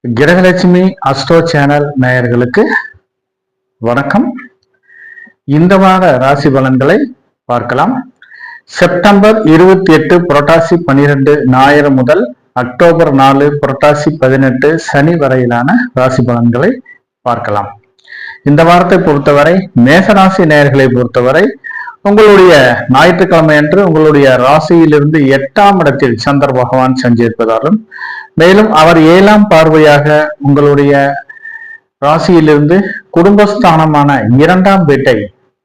Grahalakshmi astro channel நேயர்களுக்கு வணக்கம். இந்த வார ராசி பலன்களை பார்க்கலாம். செப்டம்பர் 28 புரட்டாசி 12 ஞாயிறு முதல் அக்டோபர் 4 புரட்டாசி 18 சனி வரையிலான ராசி பலன்களை பார்க்கலாம். இந்த வாரத்தை பொறுத்தவரை மேசராசி நேயர்களை பொறுத்தவரை உங்களுடைய ஞாயிற்றுக்கிழமை அன்று உங்களுடைய ராசியிலிருந்து 8ஆம் இடத்தில் சந்திர பகவான் சஞ்சரிப்பதாலும், மேலும் அவர் 7ஆம் பார்வையாக உங்களுடைய ராசியிலிருந்து குடும்பஸ்தானமான 2ஆம் வீட்டை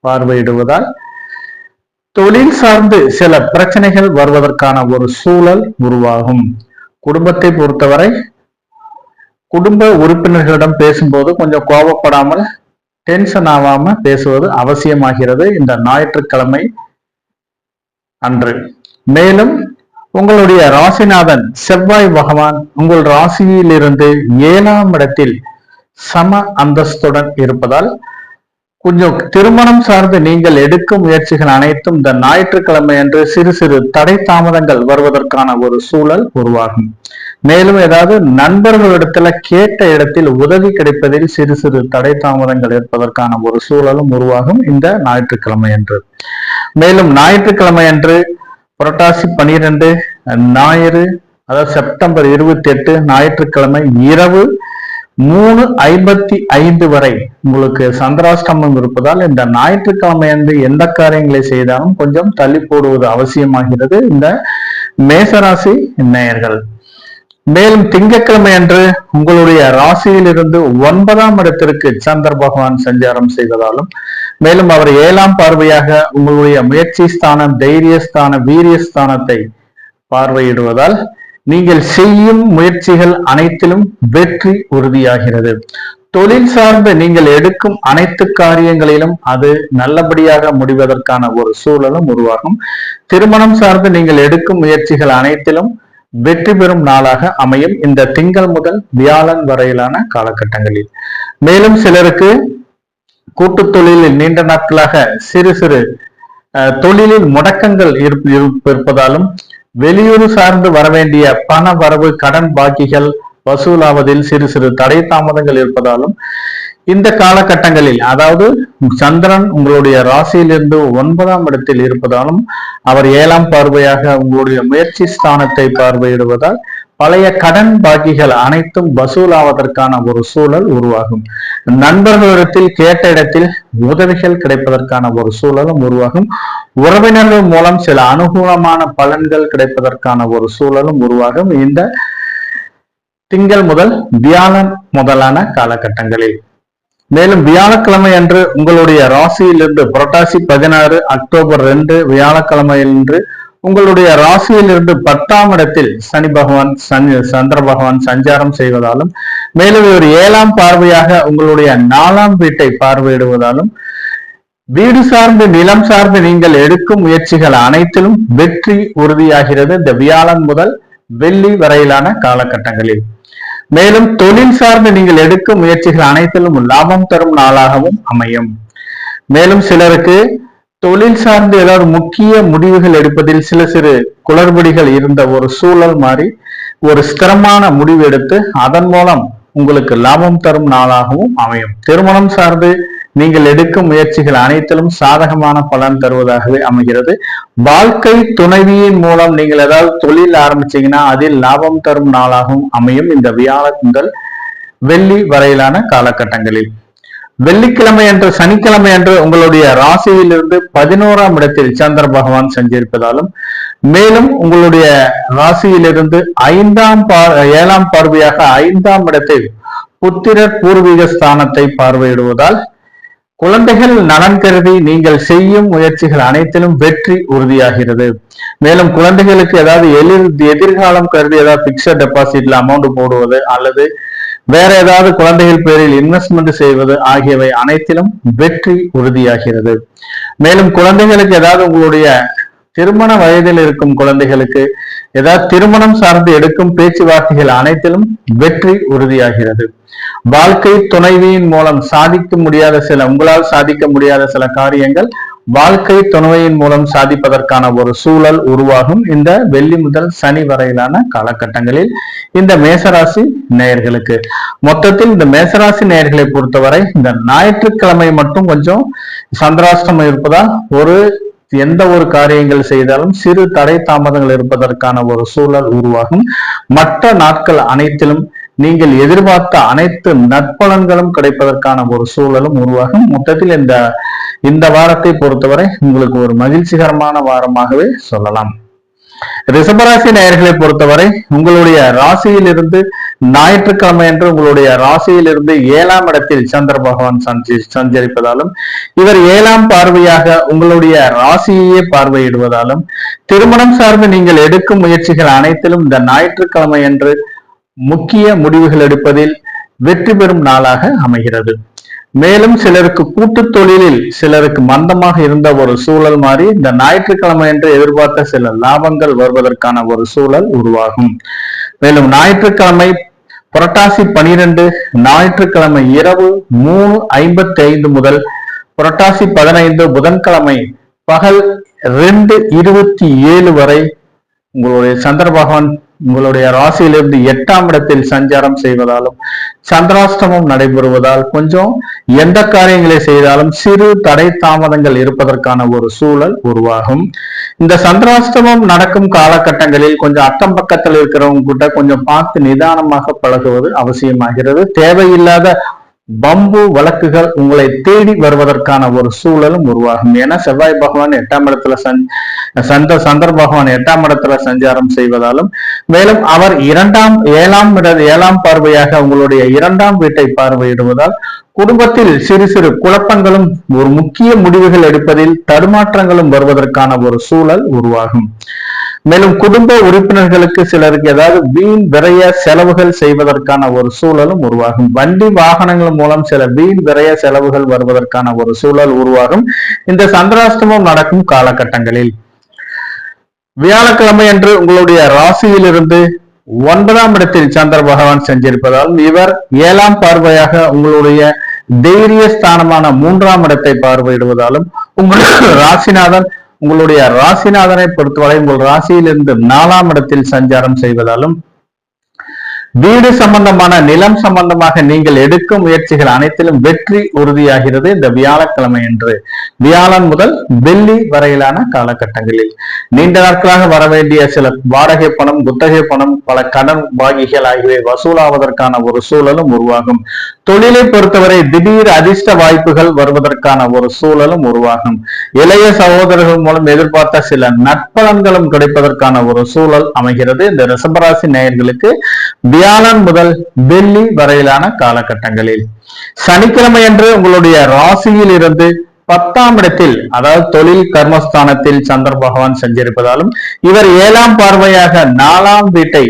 பார்வையிடுவதால் தொழில் சார்ந்து சில பிரச்சனைகள் வருவதற்கான ஒரு சூழல் உருவாகும். குடும்பத்தை பொறுத்தவரை குடும்ப உறுப்பினர்களிடம் பேசும்போது கொஞ்சம் கோபப்படாமல் டென்ஷன் ஆகாம பேசுவது அவசியமாகிறது இந்த ஞாயிற்றுக்கிழமை அன்று. மேலும் உங்களுடைய ராசிநாதன் செவ்வாய் பகவான் உங்கள் ராசியிலிருந்து 7ஆம் இடத்தில் சம அந்தஸ்துடன் இருப்பதால் கொஞ்சம் திருமணம் சார்ந்து நீங்கள் எடுக்கும் முயற்சிகள் அனைத்தும் இந்த ஞாயிற்றுக்கிழமை அன்று சிறு சிறு தடை தாமதங்கள் வருவதற்கான ஒரு சூழல் உருவாகும். மேலும் ஏதாவது நண்பர்களிடத்துல கேட்ட இடத்தில் உதவி கிடைப்பதில் சிறு சிறு தடை தாமதங்கள் இருப்பதற்கான ஒரு சூழலும் உருவாகும் இந்த ஞாயிற்றுக்கிழமை அன்று. மேலும் ஞாயிற்றுக்கிழமை அன்று புரட்டாசி 12 ஞாயிறு, அதாவது செப்டம்பர் 28 ஞாயிற்றுக்கிழமை இரவு 3:55 வரை உங்களுக்கு சந்திராஷ்டமம் இருப்பதால் இந்த ஞாயிற்றுக்கிழமை அன்று எந்த காரியங்களை செய்தாலும் கொஞ்சம் தள்ளி போடுவது அவசியமாகிறது இந்த மேசராசி நேயர்கள். மேலும் திங்கட்கிழமை அன்று உங்களுடைய ராசியிலிருந்து 9ஆம் இடத்திற்கு சந்திர பகவான் சஞ்சாரம் செய்வதாலும், மேலும் அவர் 7ஆம் பார்வையாக உங்களுடைய முயற்சி ஸ்தானம், தைரியஸ்தான, வீரியஸ்தானத்தை பார்வையிடுவதால் நீங்கள் செய்யும் முயற்சிகள் அனைத்திலும் வெற்றி உறுதியாகிறது. தொழில் சார்ந்து நீங்கள் எடுக்கும் அனைத்து காரியங்களிலும் அது நல்லபடியாக முடிவதற்கான ஒரு சூழலும் உருவாகும். திருமணம் சார்ந்து நீங்கள் எடுக்கும் முயற்சிகள் அனைத்திலும் வெற்றி பெறும் நாளாக அமையும் இந்த திங்கள் முதல் வியாழன் வரையிலான காலகட்டங்களில். மேலும் சிலருக்கு கூட்டு தொழிலில் நீண்ட நாட்களாக சிறு சிறு தொழிலில் முடக்கங்கள் இருப்பதாலும், வெளியூர் சார்ந்து வரவேண்டிய பண வரவு, கடன் பாக்கிகள் வசூலாவதில் சிறு சிறு தடை தாமதங்கள் இருப்பதாலும் இந்த காலகட்டங்களில், அதாவது சந்திரன் உங்களுடைய ராசியிலிருந்து 9ஆம் இடத்தில் இருப்பதாலும் அவர் 7ஆம் பார்வையாக உங்களுடைய முயற்சி ஸ்தானத்தை பார்வையிடுவதால் பழைய கடன் பாக்கிகள் அனைத்தும் வசூலாவதற்கான ஒரு சூழல் உருவாகும். நண்பர்களிடத்தில் கேட்ட இடத்தில் உதவிகள் கிடைப்பதற்கான ஒரு சூழலும் உருவாகும். உறவினர்கள் மூலம் சில அனுகூலமான பலன்கள் கிடைப்பதற்கான ஒரு சூழலும் உருவாகும் இந்த திங்கள் முதல் வியாழன் முதலான காலகட்டங்களில். மேலும் வியாழக்கிழமை அன்று உங்களுடைய ராசியிலிருந்து புரட்டாசி 16 அக்டோபர் 2 வியாழக்கிழமை அன்று உங்களுடைய ராசியிலிருந்து 10ஆம் இடத்தில் சனி பகவான் சந்திர பகவான் சஞ்சாரம் செய்வதாலும், மேலும் இவர் 7ஆம் பார்வையாக உங்களுடைய 4ஆம் வீட்டை பார்வையிடுவதாலும் வீடு சார்ந்து, நிலம் சார்ந்து நீங்கள் எடுக்கும் முயற்சிகள் அனைத்திலும் வெற்றி உறுதியாகிறது இந்த வியாழன் முதல் வெள்ளி வரையிலான காலகட்டங்களில். மேலும் தொழில் சார்ந்து நீங்கள் எடுக்கும் முயற்சிகள் அனைத்திலும் லாபம் தரும் நாளாகவும் அமையும். மேலும் சிலருக்கு தொழில் சார்ந்து ஏதாவது முக்கிய முடிவுகள் எடுப்பதில் சில சிறு குளறுபடிகள் இருந்த ஒரு சூழல் மாறி ஒரு ஸ்திரமான முடிவு எடுத்து அதன் மூலம் உங்களுக்கு லாபம் தரும் நாளாகவும் அமையும். திருமணம் சார்ந்து நீங்கள் எடுக்கும் முயற்சிகள் அனைத்திலும் சாதகமான பலன் தருவதாகவே அமைகிறது. வாழ்க்கை துணைவியின் மூலம் நீங்கள் ஏதாவது தொழில் ஆரம்பிச்சீங்கன்னா அதில் லாபம் தரும் நாளாகவும் அமையும் இந்த வியாழன் முதல் வெள்ளி வரையிலான காலகட்டங்களில். வெள்ளிக்கிழமை அன்று, சனிக்கிழமை அன்று உங்களுடைய ராசியிலிருந்து 11ஆம் இடத்தில் சந்திர பகவான் சஞ்சரிப்பதாலும், மேலும் உங்களுடைய ராசியிலிருந்து 7ஆம் பார்வையாக 5ஆம் இடத்தை புத்திரர் பூர்வீக ஸ்தானத்தை பார்வையிடுவதால் குழந்தைகள் நலன் கருதி நீங்கள் செய்யும் முயற்சிகள் அனைத்திலும் வெற்றி உறுதியாகிறது. மேலும் குழந்தைகளுக்கு ஏதாவது எதிர்காலம் கருதி ஏதாவது பிக்சட் டெபாசிட்ல அமௌண்ட் போடுவது அல்லது வேற ஏதாவது குழந்தைகள் பேரில் இன்வெஸ்ட்மெண்ட் செய்வது ஆகியவை அனைத்திலும் வெற்றி உறுதியாகிறது. மேலும் குழந்தைகளுக்கு ஏதாவது உங்களுடைய திருமண வயதில் இருக்கும் குழந்தைகளுக்கு ஏதாவது திருமணம் சார்ந்து எடுக்கும் பேச்சுவார்த்தைகள் அனைத்திலும் வெற்றி உறுதியாகிறது. வாழ்க்கை துணைவியின் மூலம் உங்களால் சாதிக்க முடியாத சில காரியங்கள் வாழ்க்கை துணையின் மூலம் சாதிப்பதற்கான ஒரு சூழல் உருவாகும் இந்த வெள்ளி முதல் சனி வரையிலான காலகட்டங்களில் இந்த மேசராசி நேயர்களுக்கு. மொத்தத்தில் இந்த மேசராசி நேயர்களை பொறுத்தவரை இந்த ஞாயிற்றுக்கிழமை மட்டும் கொஞ்சம் சந்திராஷ்டமம் இருப்பதால் எந்த ஒரு காரியங்கள் செய்தாலும் சிறு தடை தாமதங்கள் இருப்பதற்கான ஒரு சூழல் உருவாகும். மற்ற நாட்கள் அனைத்திலும் நீங்கள் எதிர்பார்த்த அனைத்து நற்பலன்களும் கிடைப்பதற்கான ஒரு சூழலும் உருவாகும். மொத்தத்தில் இந்த வாரத்தை பொறுத்தவரை உங்களுக்கு ஒரு மகிழ்ச்சிகரமான வாரமாகவே சொல்லலாம். ரிஷபராசி நேயர்களை பொறுத்தவரை உங்களுடைய ராசியிலிருந்து ஞாயிற்றுக்கிழமை என்று உங்களுடைய ராசியிலிருந்து 7ஆம் இடத்தில் சந்திர பகவான் சஞ்சரிப்பதாலும் இவர் 7ஆம் பார்வையாக உங்களுடைய ராசியையே பார்வையிடுவதாலும் திருமணம் சார்ந்து நீங்கள் எடுக்கும் முயற்சிகள் அனைத்திலும் இந்த ஞாயிற்றுக்கிழமை என்று முக்கிய முடிவுகள் எடுப்பதில் வெற்றி பெறும் நாளாக அமைகிறது. மேலும் சிலருக்கு கூட்டு தொழிலில் சிலருக்கு மந்தமாக இருந்த ஒரு சூழல் மாறி இந்த ஞாயிற்றுக்கிழமை என்று எதிர்பார்த்த சில லாபங்கள் வருவதற்கான ஒரு சூழல் உருவாகும். மேலும் ஞாயிற்றுக்கிழமை புரட்டாசி 12 ஞாயிற்றுக்கிழமை இரவு 3:55 முதல் புரட்டாசி 15 புதன்கிழமை பகல் 2:27 வரை உங்களுடைய சந்திர பகவான் உங்களுடைய ராசியிலிருந்து 8ஆம் இடத்தில் சஞ்சாரம் செய்வதாலும் சந்திராஷ்டமம் நடைபெறுவதால் கொஞ்சம் எந்த காரியங்களை செய்தாலும் சிறு தடை தாமதங்கள் இருப்பதற்கான ஒரு சூழல் உருவாகும். இந்த சந்திராஷ்டமம் நடக்கும் காலகட்டங்களில் கொஞ்சம் அக்கம் பக்கத்தில் இருக்கிறவங்க கிட்ட கொஞ்சம் பார்த்து நிதானமாக பழகுவது அவசியமாகிறது. தேவையில்லாத பம்பு வழக்குகள் உங்களை தேடி வருவதற்கான ஒரு சூழலும் உருவாகும். ஏன்னா செவ்வாய் பகவான் 8ஆம் இடத்துல சந்திர பகவான் 8ஆம் இடத்துல சஞ்சாரம் செய்வதாலும் மேலும் அவர் 7ஆம் பார்வையாக உங்களுடைய 2ஆம் வீட்டை பார்வையிடுவதால் குடும்பத்தில் சிறு சிறு குழப்பங்களும் ஒரு முக்கிய முடிவுகள் எடுப்பதில் தடுமாற்றங்களும் வருவதற்கான ஒரு சூழல் உருவாகும். மேலும் குடும்ப உறுப்பினர்களுக்கு சிலருக்கு ஏதாவது வீண் விரய செலவுகள் செய்வதற்கான ஒரு சூழலும் உருவாகும். வண்டி வாகனங்கள் மூலம் சில வீண் விரய செலவுகள் வருவதற்கான ஒரு சூழல் உருவாகும். இந்த சந்திராஷ்டமம் நடக்கும் காலகட்டங்களில் வியாழக்கிழமை அன்று உங்களுடைய ராசியிலிருந்து 9ஆம் இடத்தில் சந்திர பகவான் சஞ்சரிப்பதால் இவர் 7ஆம் பார்வையாக உங்களுடைய தைரிய ஸ்தானமான 3ஆம் இடத்தை பார்வையிடுவதாலும் உங்களுடைய ராசிநாதனை பொறுத்தவரை உங்கள் ராசியிலிருந்து 4ஆம் இடத்தில் சஞ்சாரம் செய்வதாலும் வீடு சம்பந்தமான நிலம் சம்பந்தமாக நீங்கள் எடுக்கும் முயற்சிகள் அனைத்திலும் வெற்றி உறுதியாகிறது. இந்த வியாழக்கிழமை என்று வியாழன் முதல் வெள்ளி வரையிலான காலகட்டங்களில் நீண்ட நாட்களாக வர வேண்டிய சில வாடகை பணம், குத்தகை பணம், பல கடன் பாகிகள் ஆகியவை வசூலாவதற்கான ஒரு சூழலும் உருவாகும். தொழிலை பொறுத்தவரை திடீர் அதிர்ஷ்ட வாய்ப்புகள் வருவதற்கான ஒரு சூழலும் உருவாகும். இளைய சகோதரர்கள் மூலம் எதிர்பார்த்த சில நற்பலன்களும் கிடைப்பதற்கான ஒரு சூழல் அமைகிறது. இந்த ரிஷபராசி நேயர்களுக்கு வியாழன் முதல் வெள்ளி வரையிலான காலகட்டங்களில் சனிக்கிழமை அன்று உங்களுடைய ராசியில் இருந்து 10ஆம் இடத்தில் அதாவது தொழில் கர்மஸ்தானத்தில் சந்திர பகவான் சஞ்சரிப்பதாலும் இவர் 7ஆம் பார்வையாக 4ஆம் வீட்டை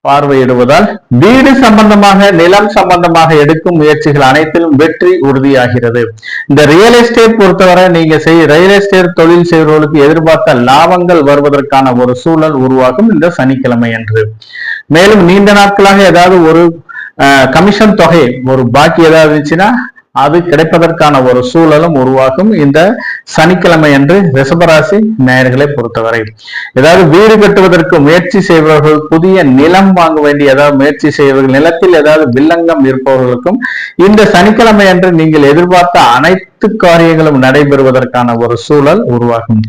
பார்வையிடுவதால் வீடு சம்பந்தமாக நிலம் சம்பந்தமாக எடுக்கும் முயற்சிகள் அனைத்திலும் வெற்றி உறுதியாகிறது. இந்த ரியல் எஸ்டேட் பொறுத்தவரை நீங்க ரியல் எஸ்டேட் தொழில் செய்வர்களுக்கு எதிர்பார்த்த லாபங்கள் வருவதற்கான ஒரு சூழல் உருவாகும் இந்த சனிக்கிழமை அன்று. மேலும் நீண்ட நாட்களாக ஏதாவது ஒரு கமிஷன் தொகை ஒரு பாக்கி ஏதாவது இருந்துச்சுன்னா அது கிடைப்பதற்கான ஒரு சூழலும் உருவாகும் இந்த சனிக்கிழமை அன்று ரிஷபராசி நேயர்களை பொறுத்தவரை. ஏதாவது வீடு கட்டுவதற்கு முயற்சி செய்பவர்கள், புதிய நிலம் வாங்க வேண்டிய ஏதாவது முயற்சி செய்பவர்கள், நிலத்தில் ஏதாவது வில்லங்கம் இருப்பவர்களுக்கும் இந்த சனிக்கிழமை அன்று நீங்கள் எதிர்பார்த்த அனைத்து காரியங்களும் நடைபெறுவதற்கான ஒரு சூழல் உருவாகும்.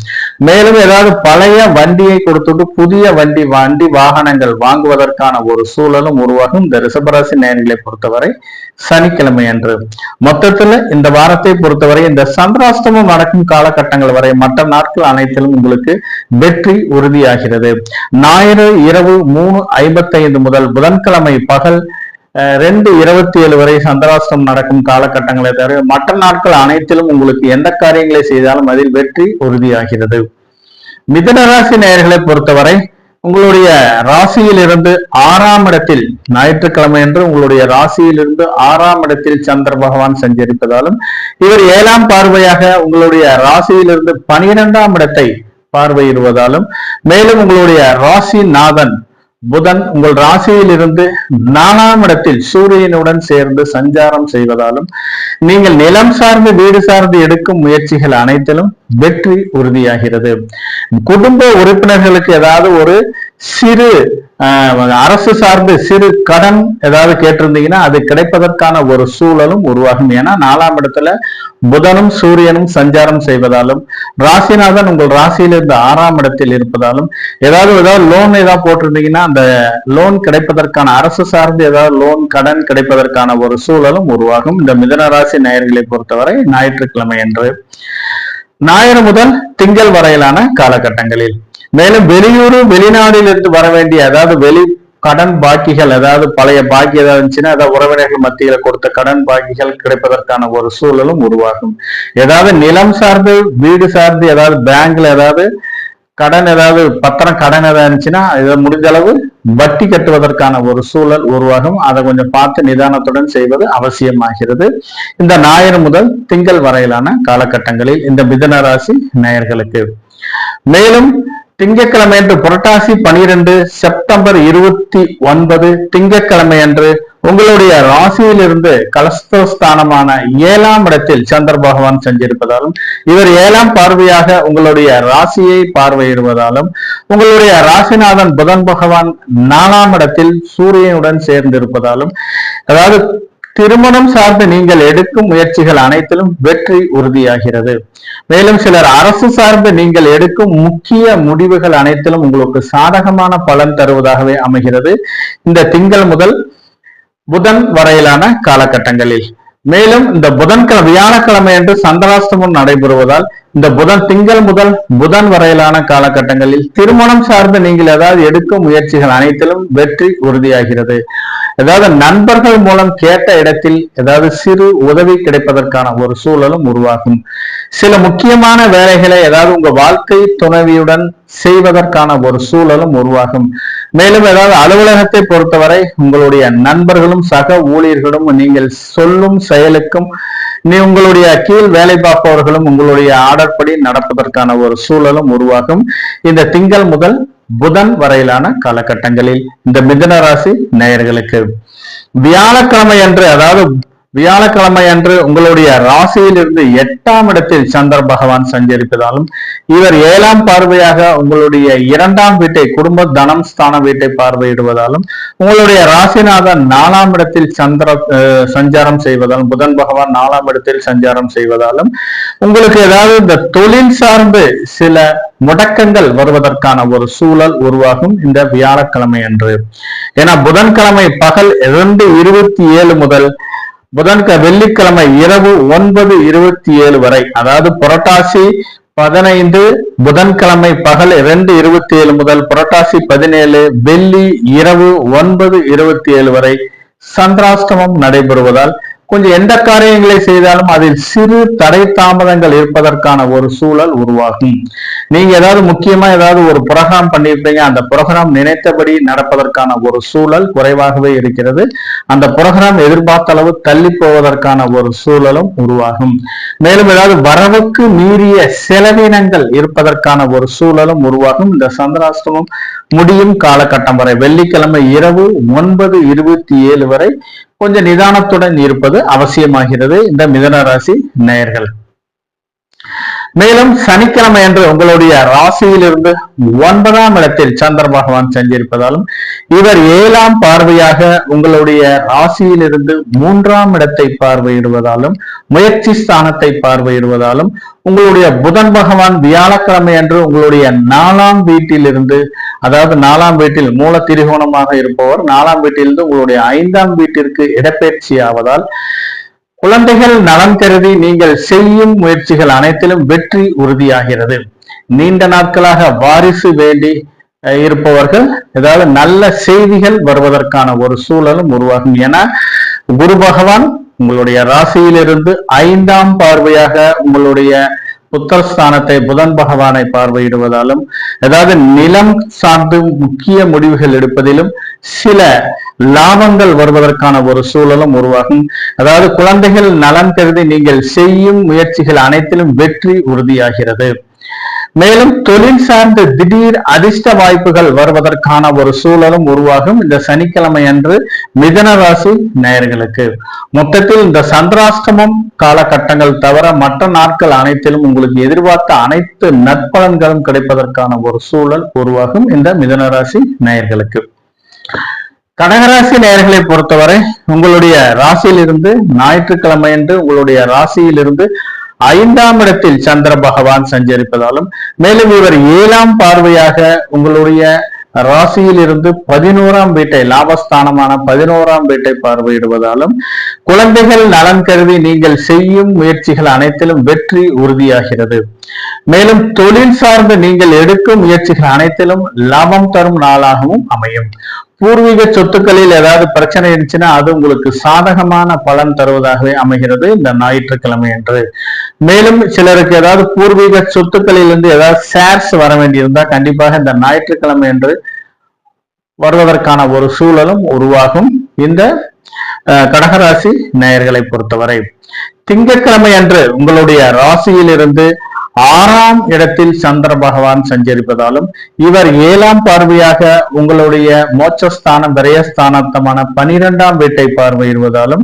மேலும் ஏதாவது பழைய வண்டியை கொடுத்துட்டு புதிய வண்டி வாகனங்கள் வாங்குவதற்கான ஒரு சூழலும் உருவாகும் இந்த ரிஷபராசி நேயர்களை பொறுத்தவரை சனிக்கிழமை அன்று. மொத்தத்துல இந்த வாரத்தை பொறுத்தவரை இந்த சந்திராஷ்டமம் நடக்கும் காலகட்டங்கள் வரை மற்ற நாட்கள் அனைத்திலும் உங்களுக்கு வெற்றி உறுதியாகிறது. ஞாயிறு இரவு 3:55 முதல் புதன்கிழமை பகல் 2:27 வரை சந்திராஷ்டமம் நடக்கும் காலகட்டங்களை தவிர மற்ற நாட்கள் அனைத்திலும் உங்களுக்கு எந்த காரியங்களை செய்தாலும் அதில் வெற்றி உறுதியாகிறது. மிதுனராசி நேயர்களை பொறுத்தவரை உங்களுடைய ராசியில் இருந்து 6ஆம் இடத்தில் ஞாயிற்றுக்கிழமை என்று உங்களுடைய ராசியிலிருந்து 6ஆம் இடத்தில் சந்திர பகவான் சஞ்சரிப்பதாலும் இவர் 7ஆம் பார்வையாக உங்களுடைய ராசியிலிருந்து 12ஆம் இடத்தை பார்வையிடுவதாலும் மேலும் உங்களுடைய ராசி நாதன் புதன் உங்கள் ராசியில் இருந்து 4ஆம் இடத்தில் சூரியனுடன் சேர்ந்து சஞ்சாரம் செய்வதாலும் நீங்கள் நிலம் சார்ந்து வீடு சார்ந்து எடுக்கும் முயற்சிகள் அனைத்திலும் வெற்றி உறுதியாகிறது. குடும்ப உறுப்பினர்களுக்கு ஏதாவது ஒரு சிறு அரசு சார்ந்து சிறு கடன் ஏதாவது கேட்டிருந்தீங்கன்னா அது கிடைப்பதற்கான ஒரு சூழலும் உருவாகும். ஏன்னா 4ஆம் இடத்துல புதனும் சூரியனும் சஞ்சாரம் செய்வதாலும் ராசிநாதன் உங்கள் ராசியிலிருந்து 6ஆம் இடத்தில் இருப்பதாலும் ஏதாவது லோன் ஏதாவது போட்டிருந்தீங்கன்னா அந்த லோன் கிடைப்பதற்கான அரசு சார்ந்து ஏதாவது லோன் கடன் கிடைப்பதற்கான ஒரு சூழலும் உருவாகும். இந்த மிதுன ராசி நேயர்களை பொறுத்தவரை ஞாயிற்றுக்கிழமை என்று ஞாயிறு முதல் திங்கள் வரையிலான காலகட்டங்களில், மேலும் வெளியூர் வெளிநாட்டில் இருந்து வர வேண்டிய அதாவது வெளி கடன் பாக்கிகள் ஏதாவது பழைய பாக்கி ஏதாவது இருந்துச்சுன்னா ஏதாவது உறவினர்கள் மத்தியில கொடுத்த கடன் பாக்கிகள் கிடைப்பதற்கான ஒரு சூழலும் உருவாகும். ஏதாவது நிலம் சார்ந்து வீடு சார்ந்து ஏதாவது பேங்க்ல ஏதாவது கடன் ஏதாவது பத்திரம் கடன் ஏதாவது இருந்துச்சுன்னா இதை முடிஞ்ச அளவு வட்டி கட்டுவதற்கான ஒரு சூழல் உருவாகும். அதை கொஞ்சம் பார்த்து நிதானத்துடன் செய்வது அவசியமாகிறது. இந்த ஞாயிறு முதல் திங்கள் வரையிலான காலகட்டங்களில் இந்த மிதுன ராசி நேயர்களுக்கு, மேலும் திங்கட்கிழமை அன்று புரட்டாசி 12 செப்டம்பர் 29 திங்கட்கிழமை அன்று உங்களுடைய ராசியிலிருந்து கலஸ்தோஸ்தானமான 7ஆம் இடத்தில் சந்திர பகவான் சென்றிருப்பதாலும் இவர் 7ஆம் பார்வையாக உங்களுடைய ராசியை பார்வையிடுவதாலும் உங்களுடைய ராசிநாதன் புதன் பகவான் 4ஆம் இடத்தில் சூரியனுடன் சேர்ந்திருப்பதாலும் அதாவது திருமணம் சார்ந்து நீங்கள் எடுக்கும் முயற்சிகள் அனைத்திலும் வெற்றி உறுதியாகிறது. மேலும் சிலர் அரசு சார்ந்து நீங்கள் எடுக்கும் முக்கிய முடிவுகள் அனைத்திலும் உங்களுக்கு சாதகமான பலன் தருவதாகவே அமைகிறது இந்த திங்கள் முதல் புதன் வரையிலான காலகட்டங்களில். மேலும் இந்த வியாழக்கிழமை என்று சந்திராஷ்டமம் நடைபெறுவதால் இந்த திங்கள் முதல் புதன் வரையிலான காலகட்டங்களில் திருமணம் சார்ந்து நீங்கள் ஏதாவது எடுக்கும் முயற்சிகள் அனைத்திலும் வெற்றி உறுதியாகிறது. ஏதாவது நண்பர்கள் மூலம் கேட்ட இடத்தில் ஏதாவது சிறு உதவி கிடைப்பதற்கான ஒரு சூழலும் உருவாகும். சில முக்கியமான வேலைகளை ஏதாவது உங்க வாழ்க்கை துணைவியுடன் செய்வதற்கான ஒரு சூழலும் உருவாகும். மேலும் ஏதாவது அலுவலகத்தை பொறுத்தவரை உங்களுடைய நண்பர்களும் சக ஊழியர்களும் நீங்கள் சொல்லும் செயலுக்கும் உங்களுடைய கீழ் வேலை பார்ப்பவர்களும் உங்களுடைய ஆர்டர் படி நடப்பதற்கான ஒரு சூழலும் உருவாகும். இந்த திங்கள் முதல் புதன் வரையிலான காலகட்டங்களில் இந்த மிதுன ராசி நேயர்களுக்கு வியாழக்கிழமை அன்று உங்களுடைய ராசியில் இருந்து 8ஆம் இடத்தில் சந்திர பகவான் சஞ்சரிப்பதாலும் இவர் 7ஆம் பார்வையாக உங்களுடைய 2ஆம் வீட்டை குடும்ப தனம் ஸ்தான வீட்டை பார்வையிடுவதாலும் உங்களுடைய ராசிநாதன் 4ஆம் இடத்தில் சஞ்சாரம் செய்வதாலும் புதன் பகவான் 4ஆம் இடத்தில் சஞ்சாரம் செய்வதாலும் உங்களுக்கு ஏதாவது இந்த தொழில் சார்ந்து சில முடக்கங்கள் வருவதற்கான ஒரு சூழல் உருவாகும் இந்த வியாழக்கிழமை அன்று. ஏன்னா புதன்கிழமை பகல் 2:27 முதல் வெள்ளிக்கிழமை இரவு 9:27 வரை, அதாவது புரட்டாசி 15 புதன்கிழமை பகல் 2:27 முதல் புரட்டாசி 17 வெள்ளி இரவு 9:27 வரை சந்திராஷ்டமம் நடைபெறுவதால் கொஞ்சம் எந்த காரியங்களை செய்தாலும் அதில் சிறு தடை தாமதங்கள் இருப்பதற்கான ஒரு சூழல் உருவாகும். நீங்க ஏதாவது முக்கியமா ஏதாவது ஒரு புரோகிராம் பண்ணியிருப்பீங்க, அந்த புரோகிராம் நினைத்தபடி நடப்பதற்கான ஒரு சூழல் குறைவாகவே இருக்கிறது. அந்த புரோகிராம் எதிர்பார்த்த அளவு தள்ளி போவதற்கான ஒரு சூழலும் உருவாகும். மேலும் ஏதாவது வரவுக்கு மீறிய செலவினங்கள் இருப்பதற்கான ஒரு சூழலும் உருவாகும். இந்த சந்திராஷ்டமம் முடியும் காலகட்டம் வரை வெள்ளிக்கிழமை இரவு 9:27 வரை கொஞ்சம் நிதானத்துடன் இருப்பது அவசியமாகிறது இந்த மிதுன ராசி நேயர்கள். மேலும் சனிக்கிழமை அன்று உங்களுடைய ராசியிலிருந்து 9ஆம் இடத்தில் சந்திர பகவான் சென்றிருப்பதாலும் இவர் 7ஆம் பார்வையாக உங்களுடைய ராசியிலிருந்து 3ஆம் இடத்தை பார்வையிடுவதாலும் முயற்சி ஸ்தானத்தை பார்வையிடுவதாலும் உங்களுடைய புதன் பகவான் வியாழக்கிழமை அன்று உங்களுடைய 4ஆம் வீட்டிலிருந்து, அதாவது 4ஆம் வீட்டில் மூல திரிகோணமாக இருப்பவர் 4ஆம் வீட்டிலிருந்து உங்களுடைய 5ஆம் வீட்டிற்கு இடப்பெயர்ச்சி ஆவதால் குழந்தைகள் நலன் கருதி நீங்கள் செய்யும் முயற்சிகள் அனைத்திலும் வெற்றி உறுதியாகிறது. நீண்ட நாட்களாக வாரிசு வேண்டி இருப்பவர்கள் ஏதாவது நல்ல செய்திகள் வருவதற்கான ஒரு சூழலும் உருவாகும். என குரு பகவான் உங்களுடைய ராசியிலிருந்து 5ஆம் பார்வையாக உங்களுடைய புத்திரஸ்தானத்தை புதன் பகவானை பார்வையிடுவதாலும் ஏதாவது நிலம் சார்ந்து முக்கிய முடிவுகள் எடுப்பதிலும் சில லாபங்கள் வருவதற்கான ஒரு சூழலும் உருவாகும். அதாவது குழந்தைகள் நலன் கருதி நீங்கள் செய்யும் முயற்சிகள் அனைத்திலும் வெற்றி உறுதியாகிறது. மேலும் தொழில் சார்ந்த திடீர் அதிர்ஷ்ட வாய்ப்புகள் வருவதற்கான ஒரு சூழலும் உருவாகும் இந்த சனிக்கிழமை அன்று மிதுன ராசி நேயர்களுக்கு. மொத்தத்தில் இந்த சந்திராஷ்டமம் காலகட்டங்கள் தவிர மற்ற நாட்கள் அனைத்திலும் உங்களுக்கு எதிர்பார்த்த அனைத்து நற்பலன்களும் கிடைப்பதற்கான ஒரு சூழல் உருவாகும் இந்த மிதுன ராசி நேயர்களுக்கு. கடகராசி நேயர்களை பொறுத்தவரை உங்களுடைய ராசியிலிருந்து ஞாயிற்றுக்கிழமை என்று உங்களுடைய ராசியிலிருந்து 5ஆம் இடத்தில் சந்திர பகவான் சஞ்சரிப்பதாலும், மேலும் இவர் 7ஆம் பார்வையாக உங்களுடைய ராசியில் இருந்து 11ஆம் வீட்டை, லாபஸ்தானமான 11ஆம் வீட்டை பார்வையிடுவதாலும் குழந்தைகள் நலன் கருதி நீங்கள் செய்யும் முயற்சிகள் அனைத்திலும் வெற்றி உறுதியாகிறது. மேலும் தொழில் சார்ந்து நீங்கள் எடுக்கும் முயற்சிகள் அனைத்திலும் லாபம் தரும் நாளாகவும் அமையும். பூர்வீக சொத்துக்களில் ஏதாவது பிரச்சனை இருந்துச்சுன்னா அது உங்களுக்கு சாதகமான பலன் தருவதாகவே அமைகிறது இந்த ஞாயிற்றுக்கிழமை என்று. மேலும் சிலருக்கு ஏதாவது பூர்வீக சொத்துக்களில் இருந்து ஏதாவது ஷேர்ஸ் வர வேண்டியிருந்தா கண்டிப்பாக இந்த ஞாயிற்றுக்கிழமை என்று வருவதற்கான ஒரு சூழலும் உருவாகும் இந்த கடகராசி நேயர்களை பொறுத்தவரை. திங்கட்கிழமை அன்று உங்களுடைய ராசியில் இருந்து 6ஆம் இடத்தில் சந்திர பகவான் சஞ்சரிப்பதாலும், இவர் 7ஆம் பார்வையாக உங்களுடைய மோட்சஸ்தானம் விரயஸ்தானத்தமான 12ஆம் வீட்டை பார்வையிடுவதாலும்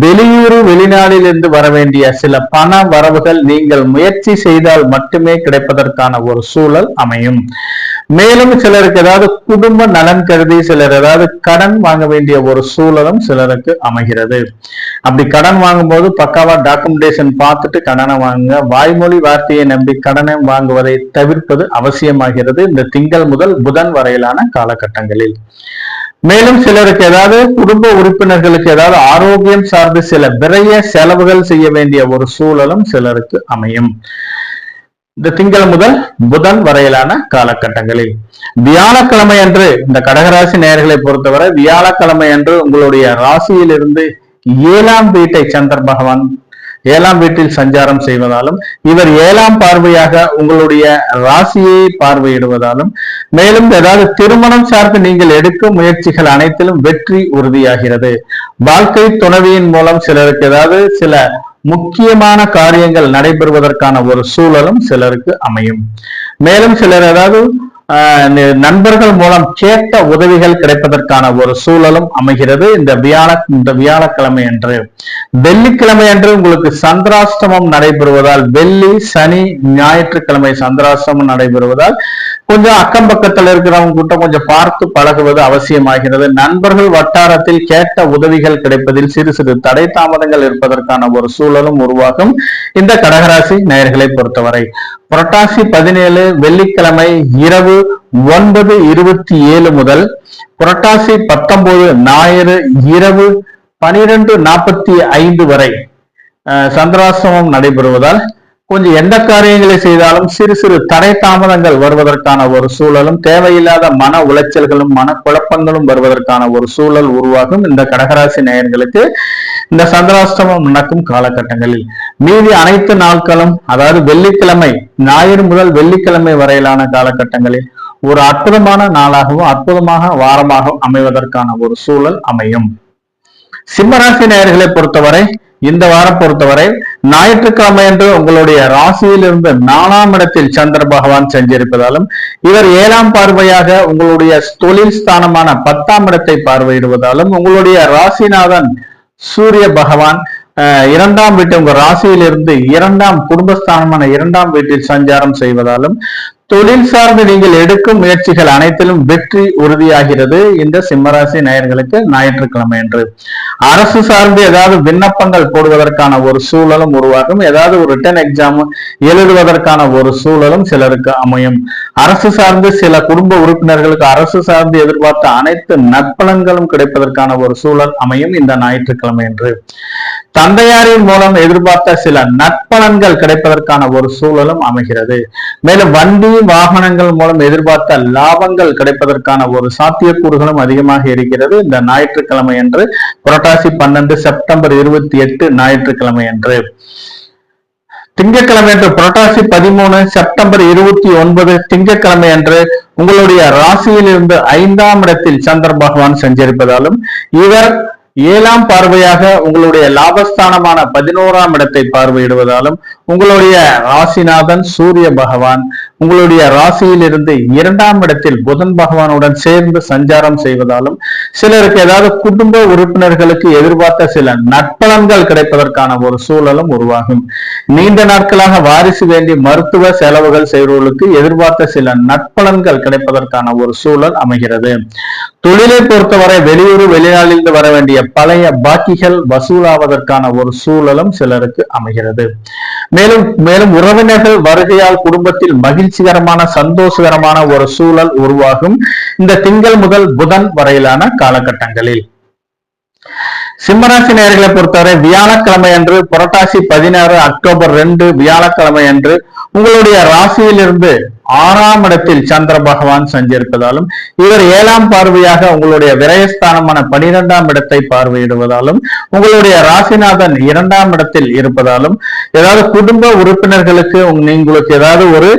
வெளியூர் வெளிநாட்டில் இருந்து வர வேண்டிய சில பண வரவுகள் நீங்கள் முயற்சி செய்தால் மட்டுமே கிடைப்பதற்கான ஒரு சூழல் அமையும். மேலும் சிலருக்கு ஏதாவது குடும்ப நலன் கருதி சிலர் ஏதாவது கடன் வாங்க வேண்டிய ஒரு சூழலும் சிலருக்கு அமைகிறது. அப்படி கடன் வாங்கும் போது பக்காவா டாக்குமெண்டேஷன் பார்த்துட்டு கடனை வாங்குங்க. வாய்மொழி வார்த்தையை நம்பி கடனை வாங்குவதை தவிர்ப்பது அவசியமாகிறது இந்த திங்கள் முதல் புதன் வரையிலான காலகட்டங்களில். மேலும் சிலருக்கு ஏதாவது குடும்ப உறுப்பினர்களுக்கு ஏதாவது ஆரோக்கியம் சார்ந்து சில விரைய செலவுகள் செய்ய வேண்டிய ஒரு சூழலும் சிலருக்கு அமையும் இந்த திங்கள் முதல் புதன் வரையிலான காலகட்டங்களில். வியாழக்கிழமை அன்று இந்த கடகராசி நேயர்களை பொறுத்தவரை வியாழக்கிழமை அன்று உங்களுடைய ராசியில் இருந்து 7ஆம் வீட்டை சந்திர பகவான் 7ஆம் வீட்டில் சஞ்சாரம் செய்வதாலும், இவர் 7ஆம் பார்வையாக உங்களுடைய ராசியை பார்வையிடுவதாலும், மேலும் ஏதாவது திருமணம் சார்ந்து நீங்கள் எடுக்கும் முயற்சிகள் அனைத்திலும் வெற்றி உறுதியாகிறது. வாழ்க்கை துணைவியின் மூலம் சிலருக்கு ஏதாவது சில முக்கியமான காரியங்கள் நடைபெறுவதற்கான ஒரு சூழலும் சிலருக்கு அமையும். மேலும் சிலர் ஏதாவது நண்பர்கள் மூலம் கேட்ட உதவிகள் கிடைப்பதற்கான ஒரு சூழலும் அமைகிறது இந்த வியாழக்கிழமை அன்று. வெள்ளிக்கிழமை அன்று உங்களுக்கு சந்திராஷ்டமம் நடைபெறுவதால், வெள்ளி சனி ஞாயிற்றுக்கிழமை சந்திராஷ்டமம் நடைபெறுவதால் கொஞ்சம் அக்கம் பக்கத்தில் இருக்கிறவங்க கிட்ட கொஞ்சம் பார்த்து பழகுவது அவசியமாகிறது. நண்பர்கள் வட்டாரத்தில் கேட்ட உதவிகள் கிடைப்பதில் சிறு சிறு தடை தாமதங்கள் இருப்பதற்கான ஒரு சூழலும் உருவாகும் இந்த கடகராசி நேயர்களை பொறுத்தவரை. புரட்டாசி 17 வெள்ளிக்கிழமை இரவு 9:27 முதல் புரட்டாசி 19 ஞாயிறு இரவு 12:45 வரை சந்திராஷ்டமம் நடைபெறுவதால் கொஞ்சம் எந்த காரியங்களை செய்தாலும் சிறு சிறு தடை தாமதங்கள் வருவதற்கான ஒரு சூழலும், தேவையில்லாத மன உளைச்சல்களும் மன குழப்பங்களும் வருவதற்கான ஒரு சூழல் உருவாகும் இந்த கடகராசி நேயர்களுக்கு இந்த சந்திராஷ்டமம் நடக்கும் காலகட்டங்களில். மீதி அனைத்து நாட்களும், அதாவது வெள்ளிக்கிழமை ஞாயிறு முதல் வெள்ளிக்கிழமை வரையிலான காலகட்டங்களில் ஒரு அற்புதமான நாளாகவும் அற்புதமாக வாரமாக அமைவதற்கான ஒரு சூழல் அமையும். சிம்மராசி நேயர்களை பொறுத்தவரை இந்த வாரம் பொறுத்தவரை ஞாயிற்றுக்கிழமை என்று உங்களுடைய ராசியிலிருந்து 4ஆம் இடத்தில் சந்திர பகவான் சஞ்சரிப்பதாலும், இவர் 7ஆம் பார்வையாக உங்களுடைய தொழில் ஸ்தானமான 10ஆம் இடத்தை பார்வையிடுவதாலும், உங்களுடைய ராசிநாதன் சூரிய பகவான் 2ஆம் வீட்டு உங்க ராசியிலிருந்து 2ஆம் குடும்பஸ்தானமான 2ஆம் வீட்டில் சஞ்சாரம் செய்வதாலும் தொழில் சார்ந்து நீங்கள் எடுக்கும் முயற்சிகள் அனைத்திலும் வெற்றி உறுதியாகிறது இந்த சிம்மராசி நேயர்களுக்கு ஞாயிற்றுக்கிழமை என்று. அரசு சார்ந்து ஏதாவது விண்ணப்பங்கள் போடுவதற்கான ஒரு சூழலும் உருவாகும். ஏதாவது ஒரு ரிட்டன் எக்ஸாம் எழுதுவதற்கான ஒரு சூழலும் சிலருக்கு அமையும். அரசு சார்ந்து சில குடும்ப உறுப்பினர்களுக்கு அரசு சார்ந்து எதிர்பார்த்த அனைத்து நற்பலன்களும் கிடைப்பதற்கான ஒரு சூழல் அமையும் இந்த ஞாயிற்றுக்கிழமை என்று. தந்தையாரின் மூலம் எதிர்பார்த்த சில நற்பலன்கள் கிடைப்பதற்கான ஒரு சூழலும் அமைகிறது. மேலும் வண்டி வாகனங்கள் மூலம் எதிர்பார்த்த லாபங்கள் கிடைப்பதற்கான ஒரு சாத்தியக்கூறுகளும் அதிகமாக இருக்கிறது இந்த ஞாயிற்றுக்கிழமை என்று. புரட்டாசி 12 செப்டம்பர் 28 ஞாயிற்றுக்கிழமை என்று. திங்கட்கிழமை அன்று புரட்டாசி 13 செப்டம்பர் 29 திங்கட்கிழமை அன்று உங்களுடைய ராசியில் இருந்து 5ஆம் இடத்தில் சந்திர பகவான் சஞ்சரிப்பதாலும், இவர் ஏழாம் பார்வையாக உங்களுடைய லாபஸ்தானமான 11ஆம் இடத்தை பார்வையிடுவதாலும் உங்களுடைய ராசிநாதன் சூரிய பகவான் உங்களுடைய ராசியில் இருந்து 2ஆம் இடத்தில் புதன் பகவானுடன் சேர்ந்து சஞ்சாரம் செய்வதாலும் சிலருக்கு ஏதாவது குடும்ப உறுப்பினர்களுக்கு எதிர்பார்த்த சில நற்பலன்கள் கிடைப்பதற்கான ஒரு சூழலும் உருவாகும். நீண்ட நாட்களாக வாரிசு வேண்டி மருத்துவ செலவுகள் செய்வர்களுக்கு எதிர்பார்த்த சில நற்பலன்கள் கிடைப்பதற்கான ஒரு சூழல் அமைகிறது. தொழிலை பொறுத்தவரை வெளியூர் வெளிநாட்டிலிருந்து வர வேண்டிய பழைய பாக்கிகள் வசூலாவதற்கான ஒரு சூழலும் சிலருக்கு அமைகிறது. மேலும் உறவினர்கள் வருகையால் குடும்பத்தில் மகிழ்ச்சிகரமான சந்தோஷகரமான ஒரு சூழல் உருவாகும் இந்த திங்கள் முதல் புதன் வரையிலான காலகட்டங்களில். சிம்மராசி நேயர்களை பொறுத்தவரை வியாழக்கிழமை அன்று புரட்டாசி 16 அக்டோபர் 2 வியாழக்கிழமை அன்று உங்களுடைய ராசியில் இருந்து 6ஆம் இடத்தில் சந்திர பகவான் சஞ்சரிப்பதாலும் இவர் 7ஆம் பார்வையாக உங்களுடைய விரயஸ்தானமான 12ஆம் இடத்தை பார்வையிடுவதாலும் உங்களுடைய ராசிநாதன் 2ஆம் இடத்தில் இருப்பதாலும் ஏதாவது குடும்ப உறுப்பினர்களுக்கு உங்களுக்கு ஏதாவது ஒரு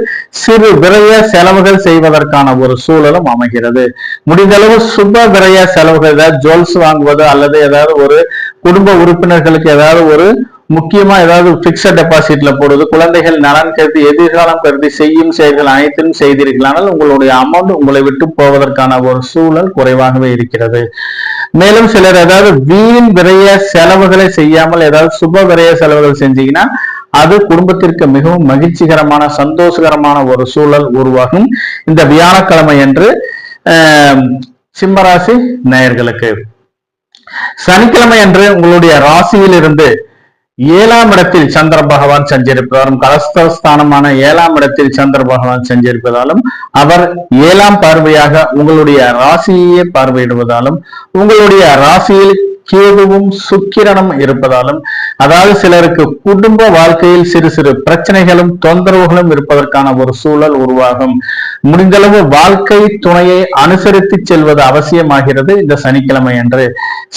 சிறு விரய செலவுகள் செய்வதற்கான ஒரு சூழலும் அமைகிறது. முடிந்தளவு சுப விரய செலவுகள், ஏதாவது ஜுவல்ஸ் வாங்குவது அல்லது ஏதாவது ஒரு குடும்ப உறுப்பினர்களுக்கு ஏதாவது ஒரு முக்கியமா ஏதாவது பிக்சட் டெபாசிட்ல போடுவது, குழந்தைகள் நலன் கருதி எதிர்காலம் கருதி செய்யும் செயல்கள் அனைத்தும் செய்தீர்களானால் உங்களுடைய அமௌண்ட் உங்களை விட்டு போவதற்கான ஒரு சூழல் குறைவாகவே இருக்கிறது. மேலும் சிலர் ஏதாவது வீண் விரைய செலவுகளை செய்யாமல் ஏதாவது சுப விரைய செலவுகள் செஞ்சீங்கன்னா அது குடும்பத்திற்கு மிகவும் மகிழ்ச்சிகரமான சந்தோஷகரமான ஒரு சூழல் உருவாகும் இந்த வியாழக்கிழமை என்று சிம்மராசி நேயர்களுக்கு. சனிக்கிழமை அன்று உங்களுடைய ராசியில் இருந்து 7ஆம் இடத்தில் சந்திர பகவான் சஞ்சரிப்பதாலும் கலஸ்தரஸ்தானமான 7ஆம் இடத்தில் சந்திர பகவான் சஞ்சரிப்பதாலும் அவர் 7ஆம் பார்வையாக உங்களுடைய ராசியையே பார்வையிடுவதாலும் உங்களுடைய ராசியில் கேதுவும் சுக்கிரனும் இருப்பதாலும் அதாவது சிலருக்கு குடும்ப வாழ்க்கையில் சிறு சிறு பிரச்சனைகளும் தொந்தரவுகளும் இருப்பதற்கான ஒரு சூழல் உருவாகும். முடிந்தளவு வாழ்க்கை துணையை அனுசரித்து செல்வது அவசியமாகிறது இந்த சனிக்கிழமை அன்று.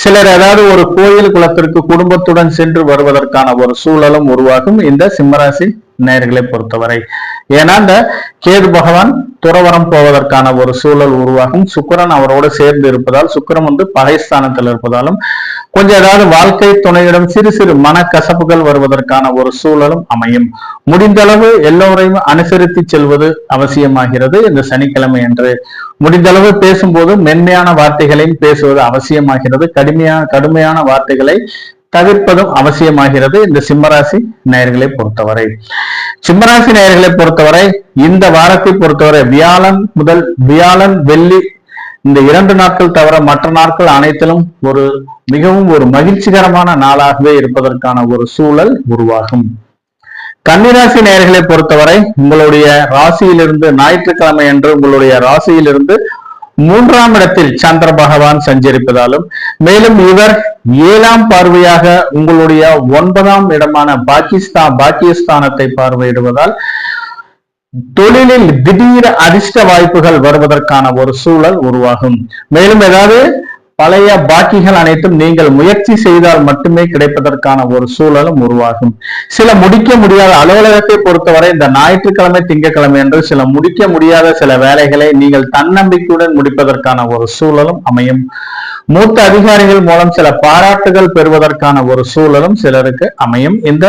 சிலர் ஏதாவது ஒரு கோயில் குளத்திற்கு குடும்பத்துடன் சென்று வருவதற்கான ஒரு சூழலும் உருவாகும் இந்த சிம்மராசி நேயர்களை பொறுத்தவரை. ஏன்னா இந்த கேது பகவான் துறவரம் போவதற்கான ஒரு சூழல் உருவாகும். சுக்கிரன் அவரோடு சேர்ந்து இருப்பதால் சுக்கிரன் பகைஸ்தானத்தில் இருப்பதாலும் கொஞ்சம் ஏதாவது வாழ்க்கை துணையிடம் சிறு சிறு மனக்கசப்புகள் வருவதற்கான ஒரு சூழலும் அமையும். முடிந்தளவு எல்லோரையும் அனுசரித்து செல்வது அவசியமாகிறது இந்த சனிக்கிழமை என்று. முடிந்தளவு பேசும்போது மென்மையான வார்த்தைகளையும் பேசுவது அவசியமாகிறது. கடுமையான வார்த்தைகளை தவிர்ப்பதும் அவசியமாகிறது இந்த சிம்மராசி நேயர்களை பொறுத்தவரை. சிம்மராசி நேயர்களை பொறுத்தவரை இந்த வாரத்தை பொறுத்தவரை வியாழன் வெள்ளி இந்த 2 நாட்கள் தவிர மற்ற நாட்கள் அனைத்திலும் மிகவும் ஒரு மகிழ்ச்சிகரமான நாளாகவே இருப்பதற்கான ஒரு சூழல் உருவாகும். கன்னிராசி நேயர்களை பொறுத்தவரை உங்களுடைய ராசியிலிருந்து ஞாயிற்றுக்கிழமை அன்று உங்களுடைய ராசியிலிருந்து 3ஆம் இடத்தில் சந்திர பகவான் சஞ்சரிப்பதாலும் மேலும் இவர் 7ஆம் பார்வையாக உங்களுடைய 9ஆம் இடமான பாக்கியஸ்தானத்தை பார்வையிடுவதால் தொழிலில் திடீர் அதிர்ஷ்ட வாய்ப்புகள் வருவதற்கான ஒரு சூழல் உருவாகும். மேலும் ஏதாவது பழைய பாக்கிகள் அனைத்தும் நீங்கள் முயற்சி செய்தால் மட்டுமே கிடைப்பதற்கான ஒரு சூழலும் உருவாகும். சில முடிக்க முடியாத அலுவலகத்தை பொறுத்தவரை இந்த ஞாயிற்றுக்கிழமை திங்கட்கிழமை என்று சில முடிக்க முடியாத சில வேலைகளை நீங்கள் தன்னம்பிக்கையுடன் முடிப்பதற்கான ஒரு சூழலும் அமையும். மூத்த அதிகாரிகள் மூலம் சில பாராட்டுகள் பெறுவதற்கான ஒரு சூழலும் சிலருக்கு அமையும் இந்த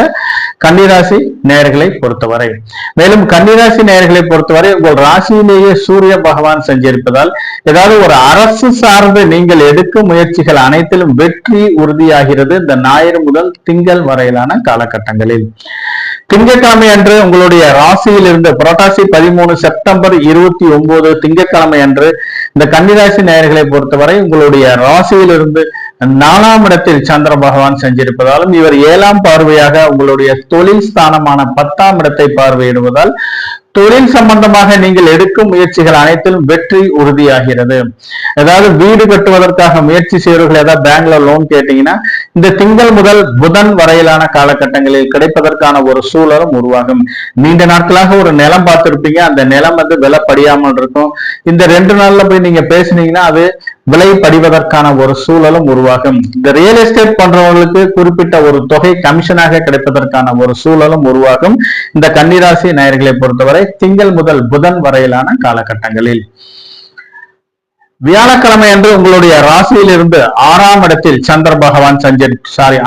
கன்னிராசி நேயர்களை பொறுத்தவரை. மேலும் கன்னிராசி நேயர்களை பொறுத்தவரை உங்கள் ராசியிலேயே சூரிய பகவான் சஞ்சரிப்பதால் ஏதாவது ஒரு அரசு சார்ந்து நீங்கள் எடுக்கும் முயற்சிகள் அனைத்திலும் வெற்றி உறுதியாகிறது இந்த ஞாயிறு முதல் திங்கள் வரையிலான காலகட்டங்களில். திங்கட்கிழமை அன்று உங்களுடைய ராசியில் இருந்து புரட்டாசி 13 செப்டம்பர் 29 திங்கட்கிழமை அன்று இந்த கன்னிராசி நேயர்களை பொறுத்தவரை உங்களுடைய ராசியிலிருந்து 4ஆம் இடத்தில் சந்திர பகவான் சஞ்சரிப்பதாலும் இவர் 7ஆம் பார்வையாக உங்களுடைய தொழில் ஸ்தானமான 10ஆம் இடத்தை பார்வையிடுவதால் தொழில் சம்பந்தமாக நீங்கள் எடுக்கும் முயற்சிகள் அனைத்திலும் வெற்றி உறுதியாகிறது. ஏதாவது வீடு கட்டுவதற்காக முயற்சி செய்வர்கள் ஏதாவது பேங்க்ல லோன் கேட்டீங்கன்னா இந்த திங்கள் முதல் புதன் வரையிலான காலகட்டங்களில் கிடைப்பதற்கான ஒரு சூழலும் உருவாகும். நீண்ட நாட்களாக ஒரு நிலம் பார்த்திருப்பீங்க, அந்த நிலம் விலை படியாமல் இருக்கும். இந்த 2 நாள்ல போய் நீங்க பேசுனீங்கன்னா அது விலை படிவதற்கான ஒரு சூழலும் உருவாகும். இந்த ரியல் எஸ்டேட் பண்றவங்களுக்கு குறிப்பிட்ட ஒரு தொகை கமிஷனாக கிடைப்பதற்கான ஒரு சூழலும் உருவாகும் இந்த கன்னிராசி நேயர்களை பொறுத்தவரை திங்கள் முதல் புதன் வரையிலான காலகட்டங்களில். வியாழக்கிழமை அன்று உங்களுடைய ராசியில் இருந்து 6ஆம் இடத்தில் சந்திர பகவான்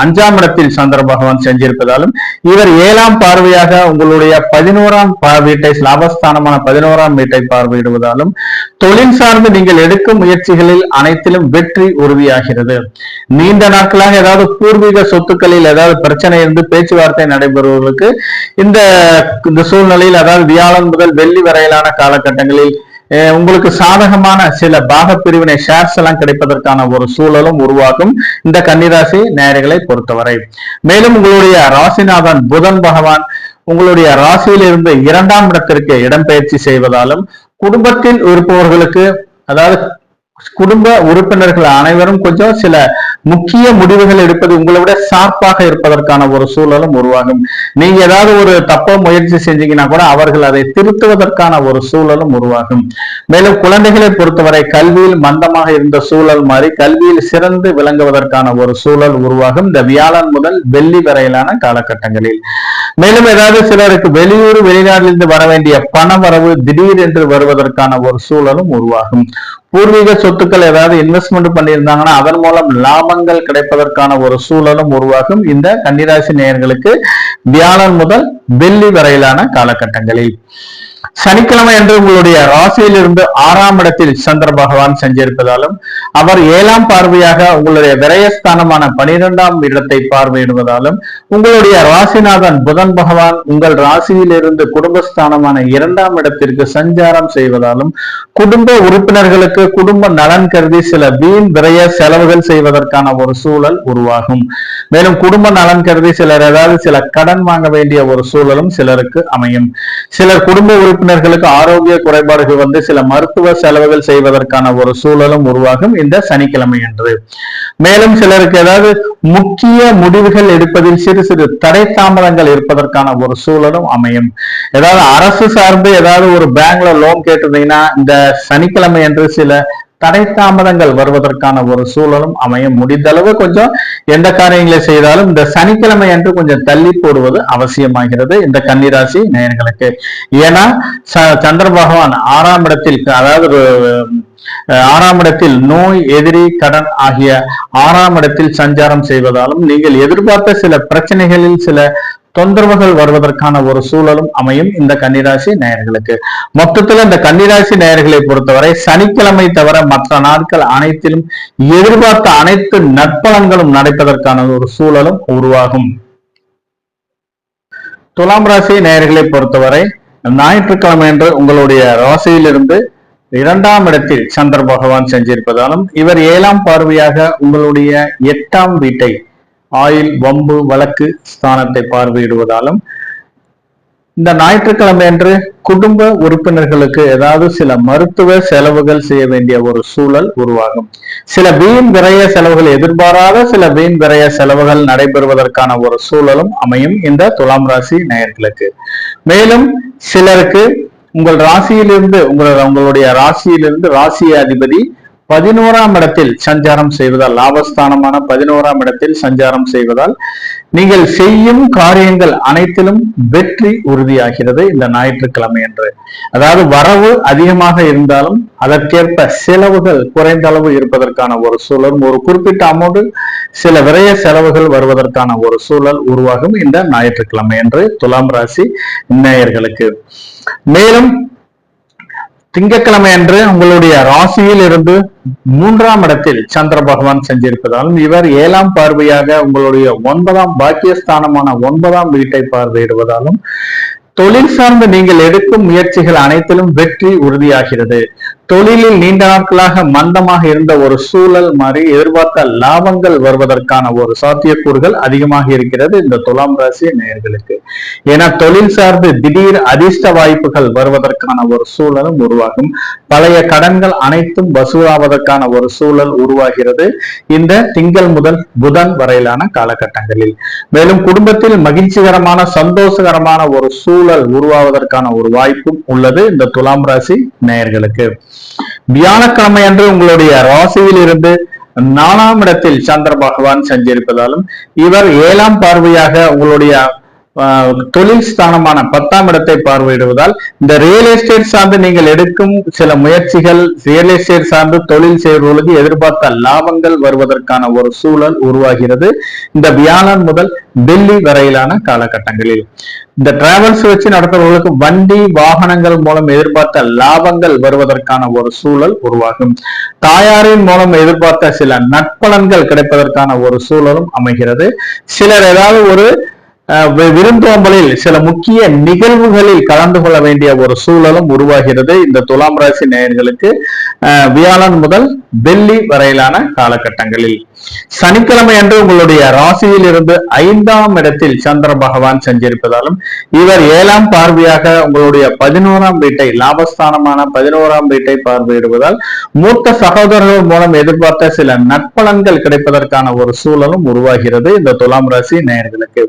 அஞ்சாம் இடத்தில் சந்திர பகவான் செஞ்சிருப்பதாலும் இவர் 7ஆம் பார்வையாக உங்களுடைய 11ஆம் வீட்டை லாபஸ்தானமான 11ஆம் வீட்டை பார்வையிடுவதாலும் தொழில் சார்ந்து நீங்கள் எடுக்கும் முயற்சிகளில் அனைத்திலும் வெற்றி உறுதியாகிறது. நீண்ட நாட்களாக ஏதாவது பூர்வீக சொத்துக்களில் ஏதாவது பிரச்சனை இருந்து பேச்சுவார்த்தை நடைபெறுவதற்கு இந்த சூழ்நிலையில், அதாவது வியாழன் முதல் வெள்ளி வரையிலான காலகட்டங்களில் உங்களுக்கு சாதகமான சில பாக பிரிவினை ஷேர்ஸ் எல்லாம் கிடைப்பதற்கான ஒரு சூழலும் உருவாகும் இந்த கன்னிராசி நேயர்களை பொறுத்தவரை. மேலும் உங்களுடைய ராசிநாதன் புதன் பகவான் உங்களுடைய ராசியிலிருந்து 2ஆம் இடத்திற்கு இடம்பெயர்ச்சி செய்வதாலும் குடும்பத்தில் இருப்பவர்களுக்கு, அதாவது குடும்ப உறுப்பினர்கள் அனைவரும் கொஞ்சம் சில முக்கிய முடிவுகள் எடுப்பது உங்களை விட ஷார்ப்பாக இருப்பதற்கான ஒரு சூழலும் உருவாகும். நீங்க ஏதாவது ஒரு தப்ப முயற்சி செஞ்சீங்கன்னா கூட அவர்கள் அதை திருத்துவதற்கான ஒரு சூழலும் உருவாகும். மேலும் குழந்தைகளை பொறுத்தவரை கல்வியில் மந்தமாக இருந்த சூழல் மாறி கல்வியில் சிறந்து விளங்குவதற்கான ஒரு சூழல் உருவாகும் இந்த வியாழன் முதல் வெள்ளி வரையிலான காலகட்டங்களில். மேலும் ஏதாவது சிலருக்கு வெளியூர் வெளிநாட்டிலிருந்து வர வேண்டிய பண வரவு திடீர் என்று வருவதற்கான ஒரு சூழலும் உருவாகும். பூர்வீக சொத்துக்கள் ஏதாவது இன்வெஸ்ட்மெண்ட் பண்ணியிருந்தாங்கன்னா அதன் மூலம் லாபங்கள் கிடைப்பதற்கான ஒரு சூழலும் உருவாகும் இந்த கன்னிராசி நேயர்களுக்கு வியாழன் முதல் வெள்ளி வரையிலான காலகட்டங்களில். சனிக்கிழமை என்று உங்களுடைய ராசியில் இருந்து 6ஆம் இடத்தில் சந்திர பகவான் செஞ்சிருப்பதாலும் அவர் 7ஆம் பார்வையாக உங்களுடைய விரயஸ்தானமான 12ஆம் இடத்தை பார்வையிடுவதாலும் உங்களுடைய ராசிநாதன் புதன் பகவான் உங்கள் ராசியில் இருந்து குடும்பஸ்தானமான 2ஆம் இடத்திற்கு சஞ்சாரம் செய்வதாலும் குடும்ப உறுப்பினர்களுக்கு குடும்ப நலன் கருதி சில வீண் விரய செலவுகள் செய்வதற்கான ஒரு சூழல் உருவாகும். மேலும் குடும்ப நலன் கருதி சிலர் ஏதாவது சில கடன் வாங்க வேண்டிய ஒரு சூழலும் சிலருக்கு அமையும். சிலர் குடும்ப உறுப்பினர்களுக்கு ஆரோக்கிய குறைபாடுகள் வந்து சில மருத்துவ செலவுகள் செய்வதற்கான ஒரு சூழலும் உருவாகும் இந்த சனிக்கிழமை அன்று. மேலும் சிலருக்கு ஏதாவது முக்கிய முடிவுகள் எடுப்பதில் சிறு சிறு தடை தாமதங்கள் இருப்பதற்கான ஒரு சூழலும் அமையும். ஏதாவது அரசு சார்ந்து ஏதாவது ஒரு பேங்க்ல லோன் கேட்டிருந்தீங்கன்னா இந்த சனிக்கிழமை அன்று சில தடை தாமதங்கள் வருவதற்கான ஒரு சூழலும் அமைய முடிந்த அளவு கொஞ்சம் எந்த காரியங்களை செய்தாலும் இந்த சனிக்கிழமை அன்று கொஞ்சம் தள்ளி போடுவது அவசியமாகிறது இந்த கன்னிராசி நேயர்களுக்கு. ஏன்னா சந்திர பகவான் 6ஆம் இடத்தில், அதாவது 6ஆம் இடத்தில் நோய், எதிரி, கடன் ஆகிய 6ஆம் இடத்தில் சஞ்சாரம் செய்வதாலும் நீங்கள் எதிர்பார்த்த சில பிரச்சனைகளில் சில தொந்தரவுகள் வருவதற்கான ஒரு சூழலும் அமையும் இந்த கன்னிராசி நேயர்களுக்கு. மொத்தத்துல இந்த கன்னிராசி நேயர்களை பொறுத்தவரை சனிக்கிழமை தவிர மற்ற நாட்கள் அனைத்திலும் எதிர்பார்த்த அனைத்து நற்பலன்களும் நடப்பதற்கான ஒரு சூழலும் உருவாகும். துலாம் ராசி நேயர்களை பொறுத்தவரை ஞாயிற்றுக்கிழமை என்று உங்களுடைய ராசியிலிருந்து 2ஆம் இடத்தில் சந்திர பகவான் செஞ்சிருப்பதாலும் இவர் 7ஆம் பார்வையாக உங்களுடைய 8ஆம் வீட்டை ஆயுள், வம்பு, வழக்கு ஸ்தானத்தை பார்வையிடுவதாலும் இந்த ஞாயிற்றுக்கிழமை அன்று குடும்ப உறுப்பினர்களுக்கு ஏதாவது சில மருத்துவ செலவுகள் செய்ய வேண்டிய ஒரு சூழல் உருவாகும். சில வீண் விரய செலவுகள், எதிர்பாராத சில வீண் விரய செலவுகள் நடைபெறுவதற்கான ஒரு சூழலும் அமையும் இந்த துலாம் ராசி நேயர்களுக்கு. மேலும் சிலருக்கு உங்கள் ராசியிலிருந்து உங்களுடைய ராசியிலிருந்து ராசி அதிபதி 11ஆம் இடத்தில் சஞ்சாரம் செய்வதால், லாபஸ்தானமான 11ஆம் இடத்தில் சஞ்சாரம் செய்வதால் நீங்கள் செய்யும் காரியங்கள் அனைத்திலும் வெற்றி உறுதியாகிறது இந்த ஞாயிற்றுக்கிழமை என்று. அதாவது வரவு அதிகமாக இருந்தாலும் அதற்கேற்ப செலவுகள் குறைந்த அளவு இருப்பதற்கான ஒரு சூழல், ஒரு குறிப்பிட்ட அமௌண்ட் சில விரய செலவுகள் வருவதற்கான ஒரு சூழல் உருவாகும் இந்த ஞாயிற்றுக்கிழமை என்று துலாம் ராசி நேயர்களுக்கு. மேலும் திங்கட்கிழமை அன்று உங்களுடைய ராசியில் இருந்து 3ஆம் இடத்தில் சந்திர பகவான் செஞ்சிருப்பதாலும் இவர் 7ஆம் பார்வையாக உங்களுடைய 9ஆம் பாக்கியஸ்தானமான 9ஆம் வீட்டை பார்வையிடுவதாலும் தொழில் சார்ந்து நீங்கள் எடுக்கும் முயற்சிகள் அனைத்திலும் வெற்றி உறுதியாகிறது. தொழிலில் நீண்ட நாட்களாக மந்தமாக இருந்த ஒரு சூழல் மாறி எதிர்பார்த்த லாபங்கள் வருவதற்கான ஒரு சாத்தியக்கூறுகள் அதிகமாக இருக்கிறது இந்த துலாம் ராசி நேயர்களுக்கு. ஏன்னா தொழில் சார்ந்து திடீர் அதிர்ஷ்ட வாய்ப்புகள் வருவதற்கான ஒரு சூழலும் உருவாகும். பழைய கடன்கள் அனைத்தும் வசூலாவதற்கான ஒரு சூழல் உருவாகிறது இந்த திங்கள் முதல் புதன் வரையிலான காலகட்டங்களில். மேலும் குடும்பத்தில் மகிழ்ச்சிகரமான சந்தோஷகரமான ஒரு சூழல் உருவாவதற்கான ஒரு வாய்ப்பும் உள்ளது இந்த துலாம் ராசி நேயர்களுக்கு. வியாழக்கிழமை அன்று உங்களுடைய ராசியில் இருந்து 4ஆம் இடத்தில் சந்திர பகவான் சஞ்சரிப்பதாலும் இவர் 7ஆம் பார்வையாக உங்களுடைய தொழில் ஸ்தானமான 10ஆம் இடத்தை பார்வையிடுவதால் இந்த ரியல் எஸ்டேட் சார்ந்து நீங்கள் எடுக்கும் சில முயற்சிகள், ரியல் எஸ்டேட் சார்ந்து தொழில் செய்வர்களுக்கு எதிர்பார்த்த லாபங்கள் வருவதற்கான ஒரு சூழல் உருவாகிறது இந்த வியாழன் முதல் வெள்ளி வரையிலான காலகட்டங்களில். இந்த டிராவல்ஸ் வச்சு நடத்துறவர்களுக்கு வண்டி வாகனங்கள் மூலம் எதிர்பார்த்த லாபங்கள் வருவதற்கான ஒரு சூழல் உருவாகும். தாயாரின் மூலம் எதிர்பார்த்த சில நற்பலன்கள் கிடைப்பதற்கான ஒரு சூழலும் அமைகிறது. சிலர் ஏதாவது ஒரு விருந்தோம்பலில் சில முக்கிய நிகழ்வுகளில் கலந்து கொள்ள வேண்டிய ஒரு சூழலும் உருவாகிறது இந்த துலாம் ராசி நேயர்களுக்கு வியாழன் முதல் வெள்ளி வரையிலான காலகட்டங்களில். சனிக்கிழமை அன்று உங்களுடைய ராசியில் இருந்து 5ஆம் இடத்தில் சந்திர பகவான் சஞ்சரிப்பதாலும் இவர் 7ஆம் பார்வையாக உங்களுடைய 11ஆம் வீட்டை, லாபஸ்தானமான 11ஆம் வீட்டை பார்வையிடுவதால் மூத்த சகோதரர்கள் மூலம் எதிர்பார்த்த சில நற்பலன்கள் கிடைப்பதற்கான ஒரு சூழலும் உருவாகிறது இந்த துலாம் ராசி நேயர்களுக்கு.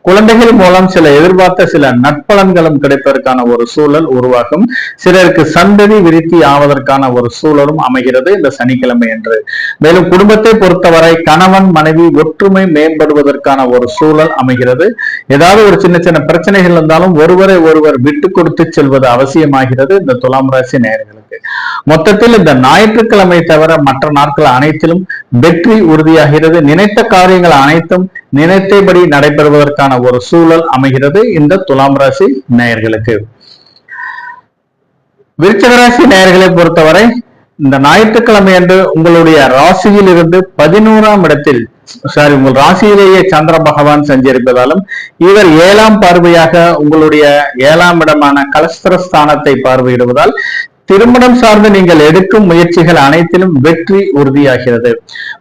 குழந்தைகள் மூலம் சில எதிர்பார்த்த சில நற்பலன்களும் கிடைப்பதற்கான ஒரு சூழல் உருவாகும். சிலருக்கு சந்ததி விருத்தி ஆவதற்கான ஒரு சூழலும் அமைகிறது இந்த சனிக்கிழமை என்று. மேலும் குடும்பத்தை பொறுத்தவரை கணவன் மனைவி ஒற்றுமை மேம்படுவதற்கான ஒரு சூழல் அமைகிறது. ஏதாவது ஒரு சின்ன சின்ன பிரச்சனைகள் இருந்தாலும் ஒருவரை ஒருவர் விட்டு கொடுத்து செல்வது அவசியமாகிறது இந்த துலாம் ராசி நேயர்களுக்கு. மொத்தத்தில் இந்த ஞாயிற்றுக்கிழமை தவிர மற்ற நாட்கள் அனைத்திலும் வெற்றி உறுதியாகிறது. நினைத்த காரியங்கள் அனைத்தும் நினைத்தபடி நடைபெறுவதற்கான ஒரு சூழல் அமைகிறது இந்த துலாம் ராசி நேயர்களுக்கு. விருச்சிக ராசி நேயர்களை பொறுத்தவரை இந்த ஞாயிற்றுக்கிழமை அன்று உங்களுடைய ராசியில் இருந்து 11ஆம் இடத்தில் உங்கள் ராசியிலேயே சந்திர பகவான் சஞ்சரிப்பதாலும் இவர் 7ஆம் பார்வையாக உங்களுடைய 7ஆம் இடமான கலஸ்திரஸ்தானத்தை பார்வையிடுவதால் திருமணம் சார்ந்து நீங்கள் எடுக்கும் முயற்சிகள் அனைத்திலும் வெற்றி உறுதியாகிறது.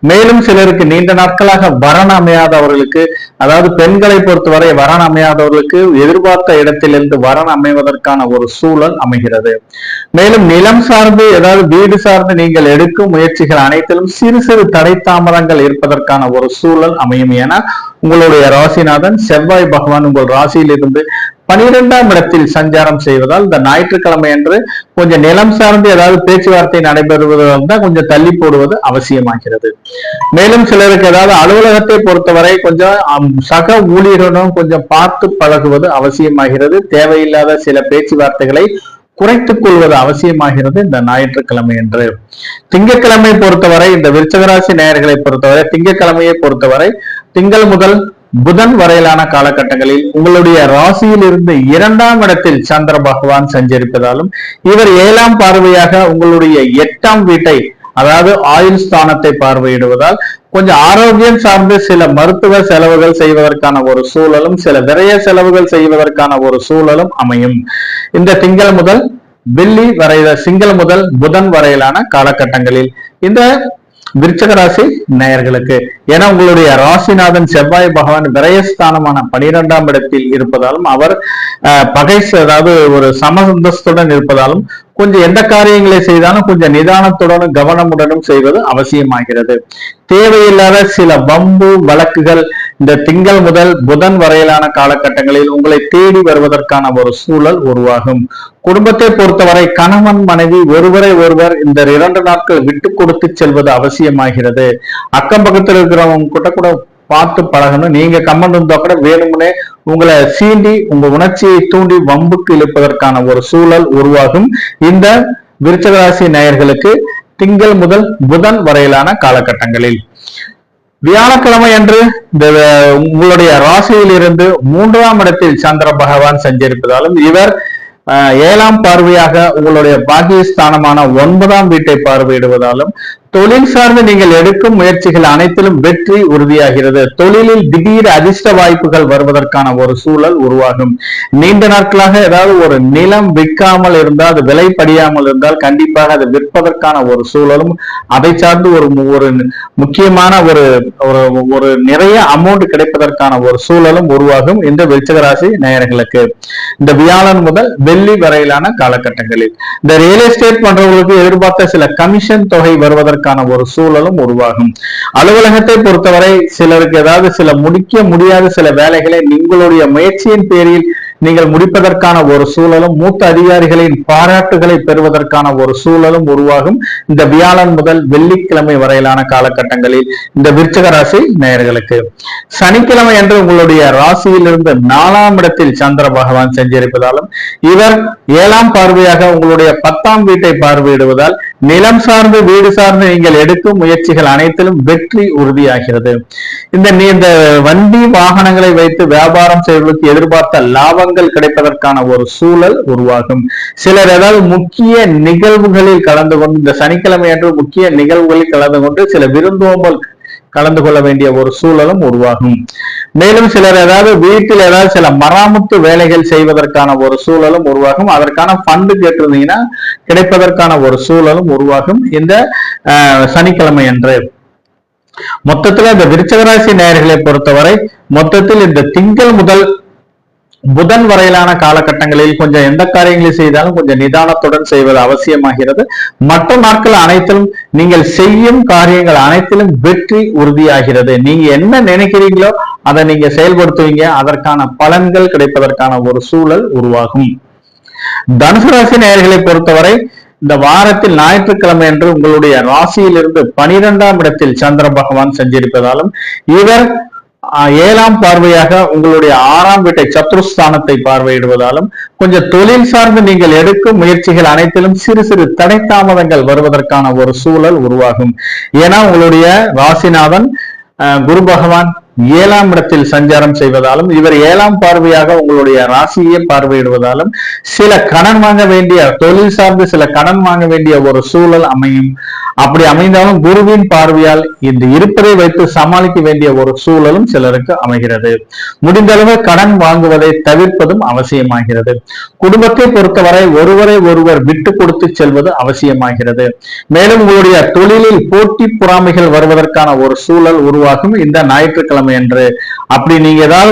மேலும் சிலருக்கு நீண்ட நாட்களாக வரன் அமையாதவர்களுக்கு, அதாவது பெண்களை பொறுத்தவரை வரன் அமையாதவர்களுக்கு எதிர்பார்த்த இடத்திலிருந்து வரன் அமைவதற்கான ஒரு சூழல் அமைகிறது. மேலும் நிலம் சார்ந்து, ஏதாவது வீடு சார்ந்து நீங்கள் எடுக்கும் முயற்சிகள் அனைத்திலும் சிறு சிறு தடை தாமதங்கள் இருப்பதற்கான ஒரு சூழல் அமையும். என உங்களுடைய ராசிநாதன் செவ்வாய் பகவான் உங்கள் ராசியில் இருந்து 12ஆம் இடத்தில் சஞ்சாரம் செய்வதால் இந்த ஞாயிற்றுக்கிழமை அன்று கொஞ்சம் நிலம் சார்ந்து ஏதாவது பேச்சுவார்த்தை நடைபெறுவதால் கொஞ்சம் தள்ளி போடுவது அவசியமாகிறது. மேலும் சிலருக்கு ஏதாவது அலுவலகத்தை பொறுத்தவரை கொஞ்சம் சக ஊழியர்களும் கொஞ்சம் பார்த்து பழகுவது அவசியமாகிறது. தேவையில்லாத சில பேச்சுவார்த்தைகளை குறைத்துக் கொள்வது அவசியமாகிறது இந்த ஞாயிற்றுக்கிழமை என்று. திங்கட்கிழமை பொறுத்தவரை இந்த விருச்சிகராசி நேயர்களை பொறுத்தவரை திங்கட்கிழமையை பொறுத்தவரை திங்கள் முதல் புதன் வரையிலான காலகட்டங்களில் உங்களுடைய ராசியில் இருந்து 2ஆம் இடத்தில் சந்திர பகவான் சஞ்சரிப்பதாலும் இவர் 7ஆம் பார்வையாக உங்களுடைய 8ஆம் வீட்டை, அதாவது ஆயுள் ஸ்தானத்தை பார்வையிடுவதால் கொஞ்சம் ஆரோக்கியம் சார்ந்து சில மருத்துவ செலவுகள் செய்வதற்கான ஒரு சூழலும் சில விரய செலவுகள் செய்வதற்கான ஒரு சூழலும் அமையும் இந்த திங்கள் முதல் வெள்ளி முதல் புதன் வரையிலான காலகட்டங்களில் இந்த விருச்சிக ராசி நேயர்களுக்கு. ஏன்னா உங்களுடைய ராசிநாதன் செவ்வாய் பகவான் விரயஸ்தானமான 12ஆம் இடத்தில் இருப்பதாலும் அவர் பகை, அதாவது ஒரு சமந்தஸ்துடன் இருப்பதாலும் கொஞ்சம் எந்த காரியங்களை செய்தாலும் கொஞ்சம் நிதானத்துடனும் கவனமுடனும் செய்வது அவசியமாகிறது. தேவையில்லாத சில வம்பு வழக்குகள் இந்த திங்கள் முதல் புதன் வரையிலான காலகட்டங்களில் உங்களை தேடி வருவதற்கான ஒரு சூழல் உருவாகும். குடும்பத்தை பொறுத்தவரை கணவன் மனைவி ஒருவரை ஒருவர் இந்த 2 நாட்கள் விட்டு கொடுத்து செல்வது அவசியமாகிறது. அக்கம் பக்கத்தில் இருக்கிறவங்க கூட பார்த்து பழகணும். நீங்க கம்மன் இருந்தா கூட வேணும்னே உங்களை சீண்டி உங்க உணர்ச்சியை தூண்டி வம்புக்கு இழுப்பதற்கான ஒரு சூழல் உருவாகும் இந்த விருச்சிக ராசி நேயர்களுக்கு திங்கள் முதல் புதன் வரையிலான காலகட்டங்களில். வியாழக்கிழமை அன்று உங்களுடைய ராசியில் இருந்து 3ஆம் இடத்தில் சந்திர பகவான் சஞ்சரிப்பதாலும் இவர் 7ஆம் பார்வையாக உங்களுடைய பாக்கியஸ்தானமான 9ஆம் வீட்டை பார்வையிடுவதாலும் தொழில் சார்ந்து நீங்கள் எடுக்கும் முயற்சிகள் அனைத்திலும் வெற்றி உறுதியாகிறது. தொழிலில் திடீர் அதிர்ஷ்ட வாய்ப்புகள் வருவதற்கான ஒரு சூழல் உருவாகும். நீண்ட நாட்களாக ஏதாவது ஒரு நிலம் விற்காமல் இருந்தால், அது விலைப்படியாமல் இருந்தால் கண்டிப்பாக அதை விற்பதற்கான ஒரு சூழலும் அதை சார்ந்து ஒரு முக்கியமான ஒரு நிறைய அமௌண்ட் கிடைப்பதற்கான ஒரு சூழலும் உருவாகும் இந்த விருச்சிக ராசி நேயர்களுக்கு இந்த வியாழன் முதல் வெள்ளி வரையிலான காலகட்டங்களில். இந்த ரியல் எஸ்டேட் பண்றவங்களுக்கு எதிர்பார்த்த சில கமிஷன் தொகை வருவதற்கான ஒரு சூழலும் உருவாகும். அலுவலகத்தை பொறுத்தவரை சிலருக்கு ஏதாவது சில முடிக்க முடியாத சில வேலைகளை உங்களுடைய முயற்சியின் பேரில் நீங்கள் முடிப்பதற்கான ஒரு சூழலும், மூத்த அதிகாரிகளின் பாராட்டுகளை பெறுவதற்கான ஒரு சூழலும் உருவாகும் இந்த வியாழன் முதல் வெள்ளிக்கிழமை வரையிலான காலகட்டங்களில் இந்த விருச்சிக ராசி நேயர்களுக்கு. சனிக்கிழமை என்று உங்களுடைய ராசியிலிருந்து 4ஆம் இடத்தில் சந்திர பகவான் செஞ்சிருப்பதாலும், இவர் 7ஆம் பார்வையாக உங்களுடைய 10ஆம் வீட்டை பார்வையிடுவதால் நிலம் சார்ந்து வீடு சார்ந்து நீங்கள் எடுக்கும் முயற்சிகள் அனைத்திலும் வெற்றி உறுதியாகிறது. இந்த வண்டி வாகனங்களை வைத்து வியாபாரம் செய்வதற்கு எதிர்பார்த்த லாபங்கள் கிடைப்பதற்கான ஒரு சூழல் உருவாகும். சிலர் ஏதாவது முக்கிய நிகழ்வுகளில் கலந்து கொண்டு, இந்த சனிக்கிழமை அன்று முக்கிய நிகழ்வுகளில் கலந்து கொண்டு சில விருந்தோம்பல் கலந்து கொள்ள வேண்டிய ஒரு சூழலும் உருவாகும். மேலும் சிலர் ஏதாவது வீட்டில் ஏதாவது சில மராமத்து வேலைகள் செய்வதற்கான ஒரு சூழலும் உருவாகும். அதற்கான ஃபண்டு கேட்டிருந்தீங்கன்னா கிடைப்பதற்கான ஒரு சூழலும் உருவாகும் இந்த சனிக்கிழமை அன்று. மொத்தத்தில் இந்த விருச்சிக ராசி நேயர்களை பொறுத்தவரை மொத்தத்தில் இந்த திங்கள் முதல் புதன் வரையிலான காலகட்டங்களில் கொஞ்சம் எந்த காரியங்களை செய்தாலும் கொஞ்சம் நிதானத்துடன் செய்வது அவசியமாகிறது. மற்ற நாட்கள் அனைத்திலும் நீங்கள் செய்யும் காரியங்கள் அனைத்திலும் வெற்றி உறுதியாகிறது. நீங்க என்ன நினைக்கிறீங்களோ அதை நீங்க செயல்படுத்துவீங்க, அதற்கான பலன்கள் கிடைப்பதற்கான ஒரு சூழல் உருவாகும். தனுசு ராசி நேயர்களை பொறுத்தவரை இந்த வாரத்தில் ஞாயிற்றுக்கிழமை என்று உங்களுடைய ராசியிலிருந்து 12ஆம் இடத்தில் சந்திர பகவான் செஞ்சிருப்பதாலும், இவர் 7ஆம் பார்வையாக உங்களுடைய 6ஆம் வீட்டை சத்ருஸ்தானத்தை பார்வையிடுவதாலும் கொஞ்சம் தொழில் சார்ந்து நீங்கள் எடுக்கும் முயற்சிகள் அனைத்திலும் சிறு சிறு தடை தாமதங்கள் வருவதற்கான ஒரு சூழல் உருவாகும். ஏன்னா உங்களுடைய ராசிநாதன் குரு பகவான் 7ஆம் இடத்தில் சஞ்சாரம் செய்வதாலும், இவர் 7ஆம் பார்வையாக உங்களுடைய ராசியை பார்வையிடுவதாலும் சில கடன் வாங்க வேண்டிய, தொழில் சார்ந்து சில கடன் வாங்க வேண்டிய ஒரு சூழல் அமையும். அப்படி அமைந்தாலும் குருவின் பார்வையால் இந்த இருப்பதை வைத்து சமாளிக்க வேண்டிய ஒரு சூழலும் சிலருக்கு அமைகிறது. முடிந்த அளவு கடன் வாங்குவதை தவிர்ப்பதும் அவசியமாகிறது. குடும்பத்தை பொறுத்தவரை ஒருவரை ஒருவர் விட்டு கொடுத்து செல்வது அவசியமாகிறது. மேலும் உங்களுடைய தொழிலில் போட்டி பொறாமைகள் வருவதற்கான ஒரு சூழல் உருவாகும் இந்த ஞாயிற்றுக்கிழமை என்று. அப்படி நீங்க ஏதாவது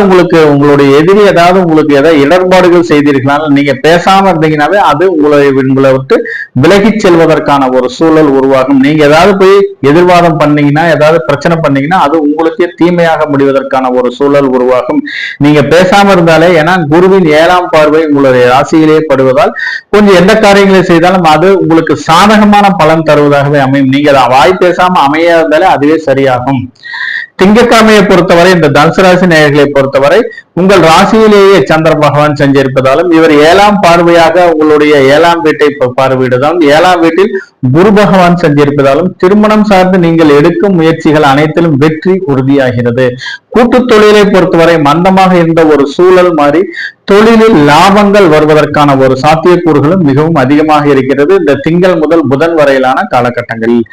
உங்களுடைய எதிரி ஏதாவது உங்களுக்கு ஏதாவது இடர்பாடுகள் செய்தீர்களால் நீங்க பேசாம இருந்தீங்கன்னாவே அது உங்களை விட்டு விலகி செல்வதற்கான ஒரு சூழல் உருவாகும். நீங்க ஏதாவது போய் எதிர்வாதம் பண்ணீங்கன்னா, ஏதாவது பிரச்சனை பண்ணீங்கன்னா அது உங்களுக்கே தீமையாக முடிவதற்கான ஒரு சூழல் உருவாகும். நீங்க பேசாம இருந்தாலே, ஏன்னா குருவின் 7ஆம் பார்வை உங்களுடைய ராசியிலே படுவதால் கொஞ்சம் எந்த காரியங்களை செய்தாலும் அது உங்களுக்கு சாதகமான பலன் தருவதாகவே அமையும். நீங்க வாய் பேசாம அமையா இருந்தாலே அதுவே சரியாகும். திங்கட்கிழமையை பொறுத்தவரை இந்த தனுசு ராசி நேயர்களை பொறுத்தவரை உங்கள் ராசியிலேயே சந்திர பகவான் செஞ்சிருப்பதாலும், இவர் 7ஆம் பார்வையாக உங்களுடைய 7ஆம் வீட்டை பார்வையிடுவதாலும், 7ஆம் வீட்டில் குரு பகவான் செஞ்சிருப்பதாலும் திருமணம் சார்ந்து நீங்கள் எடுக்கும் முயற்சிகள் அனைத்திலும் வெற்றி உறுதியாகிறது. கூட்டு தொழிலை பொறுத்தவரை மந்தமாக இருந்த ஒரு சூழல் மாறி தொழிலில் லாபங்கள் வருவதற்கான ஒரு சாத்தியக்கூறுகளும் மிகவும் அதிகமாக இருக்கிறது இந்த திங்கள் முதல் புதன் வரையிலான காலகட்டங்களில்.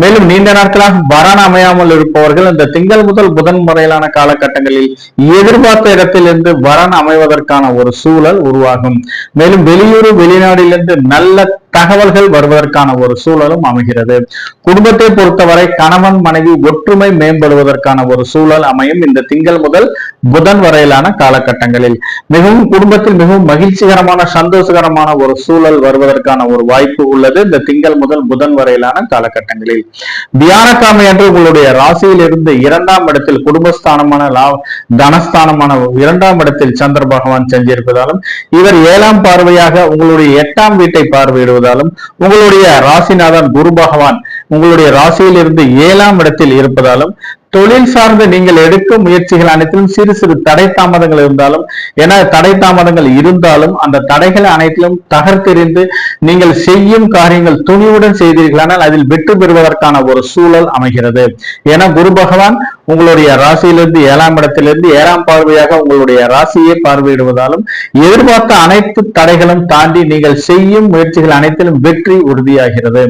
மேலும் நீண்ட நாட்களாக வரன் அமையாமல் இருப்பவர்கள் இந்த திங்கள் முதல் புதன் வரையிலான காலகட்டங்களில் எதிர்பார்த்த இடத்திலிருந்து வரன் அமைவதற்கான ஒரு சூழல் உருவாகும். மேலும் வெளியூர் வெளிநாட்டிலிருந்து நல்ல தகவல்கள் வருவதற்கான ஒரு சூழலும் அமைகிறது. குடும்பத்தை பொறுத்தவரை கணவன் மனைவி ஒற்றுமை மேம்படுவதற்கான ஒரு சூழல் அமையும் இந்த திங்கள் முதல் புதன் வரையிலான காலகட்டங்களில். மிகவும் குடும்பத்தில் மிகவும் மகிழ்ச்சிகரமான சந்தோஷகரமான ஒரு சூழல் வருவதற்கான ஒரு வாய்ப்பு உள்ளது இந்த திங்கள் முதல் புதன் வரையிலான காலகட்டங்களில். வியாழக்கிழமை என்று உங்களுடைய ராசியில் இருந்து 2ஆம் இடத்தில் குடும்பஸ்தானமான தனஸ்தானமான 2ஆம் இடத்தில் சந்திர பகவான் செஞ்சிருப்பதாலும், இவர் 7ஆம் பார்வையாக உங்களுடைய 8ஆம் வீட்டை பார்வையிடுவது உங்களுடைய ராசிநாதன் குரு பகவான் உங்களுடைய ராசியில் இருந்து 7ஆம் இடத்தில் இருப்பதாலும் தொழில் சார்ந்து நீங்கள் எடுக்கும் முயற்சிகள் அனைத்திலும் சிறு சிறு தடை தாமதங்கள் இருந்தாலும், என தடை தாமதங்கள் இருந்தாலும் அந்த தடைகள் அனைத்திலும் தகர்த்தெறிந்து நீங்கள் செய்யும் காரியங்கள் துணிவுடன் செய்தீர்களானால் அதில் வெற்றி பெறுவதற்கான ஒரு சூழல் அமைகிறது. என குரு பகவான் உங்களுடைய ராசியிலிருந்து 7ஆம் இடத்திலிருந்து 7ஆம் பார்வையாக உங்களுடைய ராசியை பார்வையிடுவதாலும் எதிர்பார்த்த அனைத்து தடைகளும் தாண்டி நீங்கள் செய்யும் முயற்சிகள் அனைத்திலும் வெற்றி உறுதியாகிறது.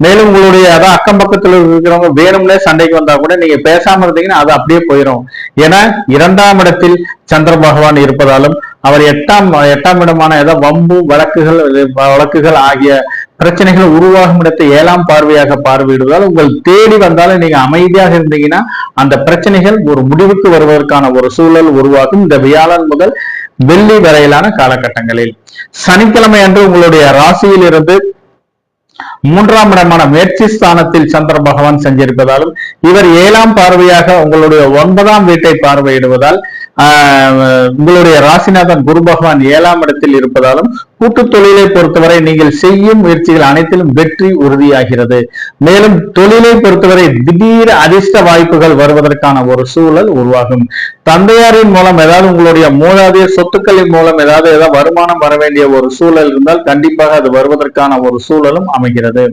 மேலும் உங்களுடைய அக்கம் பக்கத்தில் இருக்கிறவங்க வேணும்னே சண்டைக்கு வந்தா கூட நீங்க பேசாம இருந்தீங்கன்னா அது அப்படியே போயிடும். ஏன்னா 2ஆம் இடத்தில் சந்திர பகவான் இருப்பதாலும் அவர் 8ஆம் இடமான ஏதாவது வம்பு வழக்குகள் ஆகிய பிரச்சனைகள் உருவாகும் இடத்தை 7ஆம் பார்வையாக பார்வையிடுவதால் உங்கள் தேடி வந்தாலும் நீங்க அமைதியாக இருந்தீங்கன்னா அந்த பிரச்சனைகள் ஒரு முடிவுக்கு வருவதற்கான ஒரு சூழல் உருவாகும் இந்த வியாழன் முதல் வெள்ளி வரையிலான காலகட்டங்களில். சனிக்கிழமை அன்று உங்களுடைய ராசியில் இருந்து 3ஆம் இடமான முயற்சி ஸ்தானத்தில் சந்திர பகவான் செஞ்சிருப்பதாலும், இவர் 7ஆம் பார்வையாக உங்களுடைய 9ஆம் வீட்டை பார்வையிடுவதால் உங்களுடைய ராசிநாதன் குரு பகவான் 7ஆம் இடத்தில் இருப்பதாலும் கூட்டு தொழிலை பொறுத்தவரை நீங்கள் செய்யும் முயற்சிகள் அனைத்திலும் வெற்றி உறுதியாகிறது. மேலும் தொழிலை பொறுத்தவரை திடீர் அதிர்ஷ்ட வாய்ப்புகள் வருவதற்கான ஒரு சூழல் உருவாகும். தந்தையாரின் மூலம் ஏதாவது உங்களுடைய மூதாதைய சொத்துக்களின் மூலம் ஏதாவது வருமானம் வர வேண்டிய ஒரு சூழல் இருந்தால் கண்டிப்பாக அது வருவதற்கான ஒரு சூழலும் அமைகிறது.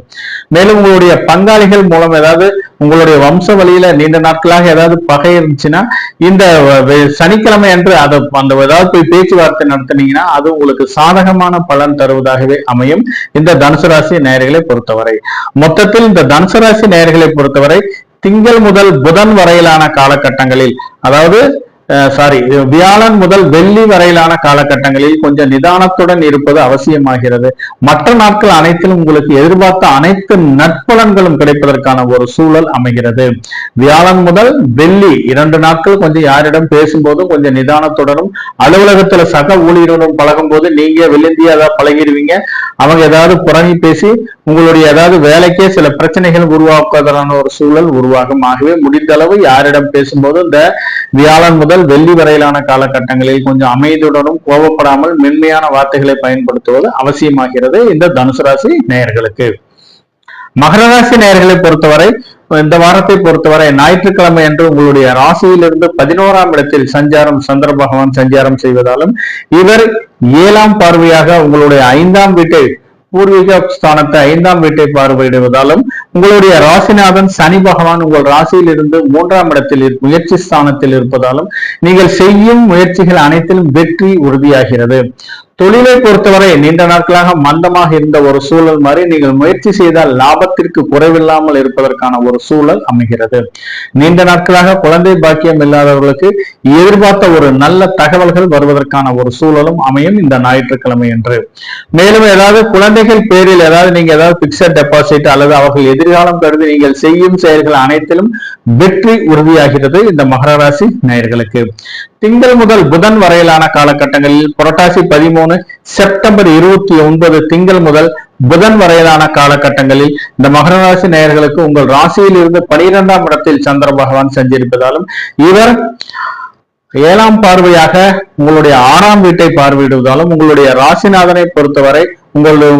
மேலும் உங்களுடைய பங்காளிகள் மூலம் ஏதாவது உங்களுடைய வம்ச வழியில நீண்ட நாட்களாக ஏதாவது பகை இருந்துச்சுன்னா இந்த சனிக்கிழமை அன்று அதை அந்த ஏதாவது போய் பேச்சுவார்த்தை நடத்தினீங்கன்னா அது உங்களுக்கு சாதகமான பலன் தருவதாகவே அமையும். இந்த தனுசு ராசி நேயர்களை பொறுத்தவரை மொத்தத்தில் இந்த தனுசு ராசி நேயர்களை பொறுத்தவரை திங்கள் முதல் புதன் வரையிலான காலகட்டங்களில், அதாவது வியாழன் முதல் வெள்ளி வரையிலான காலகட்டங்களில் கொஞ்சம் நிதானத்துடன் இருப்பது அவசியமாகிறது. மற்ற நாட்கள் அனைத்திலும் உங்களுக்கு எதிர்பார்த்த அனைத்து நற்பலன்களும் கிடைப்பதற்கான ஒரு சூழல் அமைகிறது. வியாழன் முதல் வெள்ளி 2 நாட்கள் கொஞ்சம் யாரிடம் பேசும்போதும் கொஞ்சம் நிதானத்துடனும், அலுவலகத்துல சக ஊழியருடன் பழகும் போது நீங்க வெள்ளிந்தியா ஏதாவது பழகிடுவீங்க. அவங்க ஏதாவது புறணி பேசி உங்களுடைய ஏதாவது வேலைக்கே சில பிரச்சனைகள் உருவாக்குவதற்கான ஒரு சூழல் உருவாகும். ஆகவே முடிந்த அளவு யாரிடம் பேசும்போது இந்த வியாழன் முதல் வெள்ளி வரையிலான காலகட்டங்களில் கொஞ்சம் அமைதியுடனும் கோபப்படாமல் மென்மையான வார்த்தைகளை பயன்படுத்துவது அவசியமாகிறது இந்த தனுசு ராசி நேயர்களுக்கு. மகர ராசி நேயர்களை பொறுத்தவரை இந்த வாரத்தை பொறுத்தவரை ஞாயிற்றுக்கிழமை என்று உங்களுடைய ராசியிலிருந்து 11ஆம் இடத்தில் சந்திர பகவான் சஞ்சாரம் செய்வதாலும் இவர் 7ஆம் பார்வையாக உங்களுடைய 5ஆம் வீட்டை பூர்வீக ஸ்தானத்தை 5ஆம் வீட்டை பார்வையிடுவதாலும் உங்களுடைய ராசிநாதன் சனி பகவான் உங்கள் ராசியில் இருந்து 3ஆம் இடத்தில் முயற்சி ஸ்தானத்தில் இருப்பதாலும் நீங்கள் செய்யும் முயற்சிகள் அனைத்திலும் வெற்றி உறுதியாகிறது. தொழிலை பொறுத்தவரை நீண்ட நாட்களாக மந்தமாக இருந்த ஒரு சூழல் மாதிரி நீங்கள் முயற்சி செய்தால் லாபத்திற்கு குறைவில்லாமல் இருப்பதற்கான ஒரு சூழல் அமைகிறது. நீண்ட நாட்களாக குழந்தை பாக்கியம் இல்லாதவர்களுக்கு எதிர்பார்த்த ஒரு நல்ல தகவல்கள் வருவதற்கான ஒரு சூழலும் அமையும் இந்த ஞாயிற்றுக்கிழமை என்று. மேலும் ஏதாவது குழந்தைகள் பேரில் ஏதாவது நீங்க ஏதாவது பிக்சட் டெபாசிட் அல்லது அவர்கள் எதிர்காலம் கருதி நீங்கள் செய்யும் செயல்கள் அனைத்திலும் வெற்றி உறுதியாகிறது இந்த மகர ராசி நேயர்களுக்கு. திங்கள் முதல் புதன் வரையிலான காலகட்டங்களில் புரட்டாசி 13 செப்டம்பர் 29 திங்கள் முதல் புதன் வரையிலான காலகட்டங்களில் இந்த மகர ராசி நேயர்களுக்கு உங்கள் ராசியில் இருந்து 12ஆம் இடத்தில் சந்திர பகவான் சஞ்சரிப்பதாலும் இவர் 7ஆம் பார்வையாக உங்களுடைய 6ஆம் வீட்டை பார்வையிடுவதாலும் உங்களுடைய ராசிநாதனை பொறுத்தவரை உங்களுடைய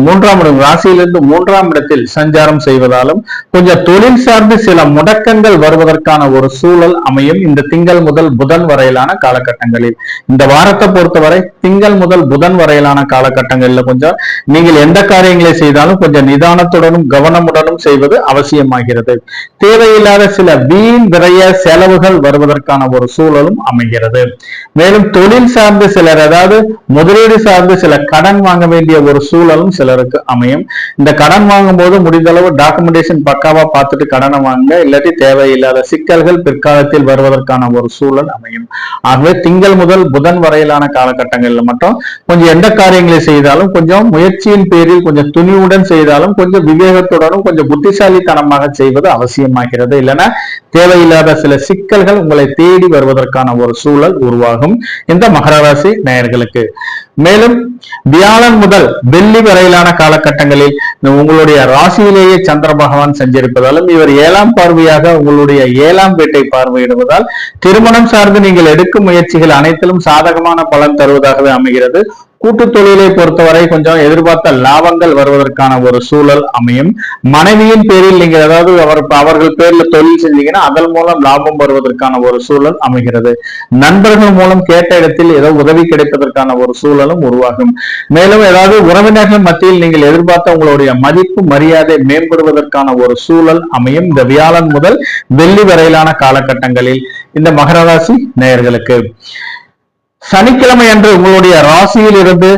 3ஆம் இடம் ராசியிலிருந்து 3ஆம் இடத்தில் சஞ்சாரம் செய்வதாலும் கொஞ்சம் தொழில் சார்ந்து சில முடக்கங்கள் வருவதற்கான ஒரு சூழல் அமையும் இந்த திங்கள் முதல் புதன் வரையிலான காலகட்டங்களில். இந்த வாரத்தை பொறுத்தவரை திங்கள் முதல் புதன் வரையிலான காலகட்டங்களில் கொஞ்சம் நீங்கள் எந்த காரியங்களை செய்தாலும் கொஞ்சம் நிதானத்துடனும் கவனமுடனும் செய்வது அவசியமாகிறது. தேவையில்லாத சில வீண் விரைய செலவுகள் வருவதற்கான ஒரு சூழலும் அமைகிறது. மேலும் தொழில் சார்ந்து சிலர் அதாவது முதலீடு சார்ந்து சில கடன் வாங்க வேண்டிய ஒரு சூழலும் சிலருக்கு அமையும். இந்த கடன் வாங்கும் போது முடிந்த அளவு டாக்குமெண்டேஷன் பக்காவா பார்த்துட்டு கடனை வாங்க, இல்லாட்டி தேவையில்லாத சிக்கல்கள் பிற்காலத்தில் வருவதற்கான ஒரு சூழல் அமையும். ஆகவே திங்கள் முதல் புதன் வரையிலான காலகட்டங்கள்ல மட்டும் கொஞ்சம் எந்த காரியங்களை செய்தாலும் கொஞ்சம் முயற்சியின் பேரில் கொஞ்சம் துணிவுடன் செய்தாலும் கொஞ்சம் விவேகத்துடனும் கொஞ்சம் புத்திசாலித்தனமாக செய்வது அவசியமாகிறது. இல்லைன்னா தேவையில்லாத சில சிக்கல்கள் உங்களை தேடி வருவதற்கான ஒரு சூழல் உருவாகும் இந்த மகர ராசி நேயர்களுக்கு. மேலும் வியாழன் முதல் வெள்ளி வரையிலான காலகட்டங்களில் உங்களுடைய ராசியிலேயே சந்திர பகவான் சஞ்சரிப்பதாலும் இவர் 7ஆம் பார்வையாக உங்களுடைய 7ஆம் வீட்டை பார்வையிடுவதால் திருமணம் சார்ந்து நீங்கள் எடுக்கும் முயற்சிகள் அனைத்திலும் சாதகமான பலன் தருவதாகவே அமைகிறது. கூட்டு தொழிலை பொறுத்தவரை கொஞ்சம் எதிர்பார்த்த லாபங்கள் வருவதற்கான ஒரு சூழல் அமையும். மனைவியின் பேரில் நீங்கள் ஏதாவது அவர்கள் பேர்ல தொழில் செஞ்சீங்கன்னா அதன் மூலம் லாபம் வருவதற்கான ஒரு சூழல் அமைகிறது. நண்பர்கள் மூலம் கேட்ட இடத்தில் ஏதோ உதவி கிடைப்பதற்கான ஒரு சூழலும் உருவாகும். மேலும் ஏதாவது உறவினர்கள் மத்தியில் நீங்கள் எதிர்பார்த்த உங்களுடைய மதிப்பு மரியாதை மேம்படுவதற்கான ஒரு சூழல் அமையும் இந்த வியாழன் முதல் வெள்ளி வரையிலான காலகட்டங்களில் இந்த மகர ராசி நேயர்களுக்கு. சனிக்கிழமை அன்று உங்களுடைய ராசியில் இருந்து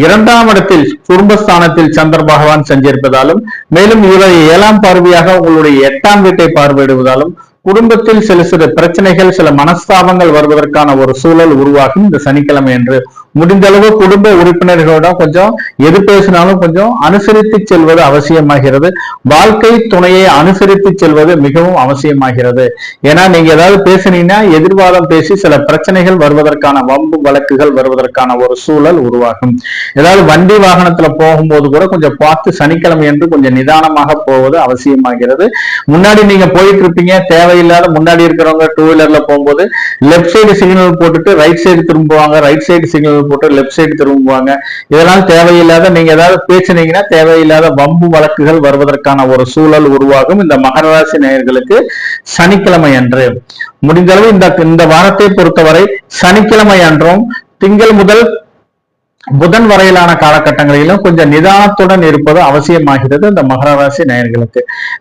2ஆம் இடத்தில் குடும்பஸ்தானத்தில் சந்திர பகவான் சஞ்சரிப்பதாலும் மேலும் இவர் 7ஆம் பார்வையாக உங்களுடைய 8ஆம் வீட்டை பார்வையிடுவதாலும் குடும்பத்தில் சில பிரச்சனைகள் சில மனஸ்தாபங்கள் வருவதற்கான ஒரு சூழல் உருவாகும் இந்த சனிக்கிழமை என்று. முடிந்த அளவு குடும்ப உறுப்பினர்களோட கொஞ்சம் எது பேசினாலும் கொஞ்சம் அனுசரித்து செல்வது அவசியமாகிறது. வாழ்க்கை துணையை அனுசரித்து செல்வது மிகவும் அவசியமாகிறது. ஏன்னா நீங்க ஏதாவது பேசுனீங்கன்னா எதிர்வாதம் பேசி சில பிரச்சனைகள் வருவதற்கான வம்பு வழக்குகள் வருவதற்கான ஒரு சூழல் உருவாகும். ஏதாவது வண்டி வாகனத்துல போகும்போது கூட கொஞ்சம் பார்த்து சனிக்கிழமை என்று கொஞ்சம் நிதானமாக போவது அவசியமாகிறது. முன்னாடி நீங்க போயிட்டு இருப்பீங்க, தேவையில்லாத முன்னாடி இருக்கிறவங்க டூ வீலர்ல போகும்போது லெப்ட் சைடு சிக்னல் போட்டுட்டு ரைட் சைடு திரும்புவாங்க, ரைட் சைடு சிக்னல் போட்டு லெப்ட் சைடு திரும்புவாங்க. இதெல்லாம் தேவையில்லாத, நீங்க ஏதாவது பேசினீங்கன்னா தேவையில்லாத வம்பு வழக்குகள் வருவதற்கான ஒரு சூழல் உருவாகும். இந்த மகர ராசி நேயர்களுக்கு சனிக்கிழமை அன்று முடிந்தளவு இந்த வாரத்தை பொறுத்தவரை சனிக்கிழமை அன்றும் திங்கள் முதல் புதன் வரையிலான காலகட்டங்களிலும் கொஞ்சம் நிதானத்துடன் இருப்பது அவசியமாகிறது இந்த மகர ராசி நேயர்களுக்கு.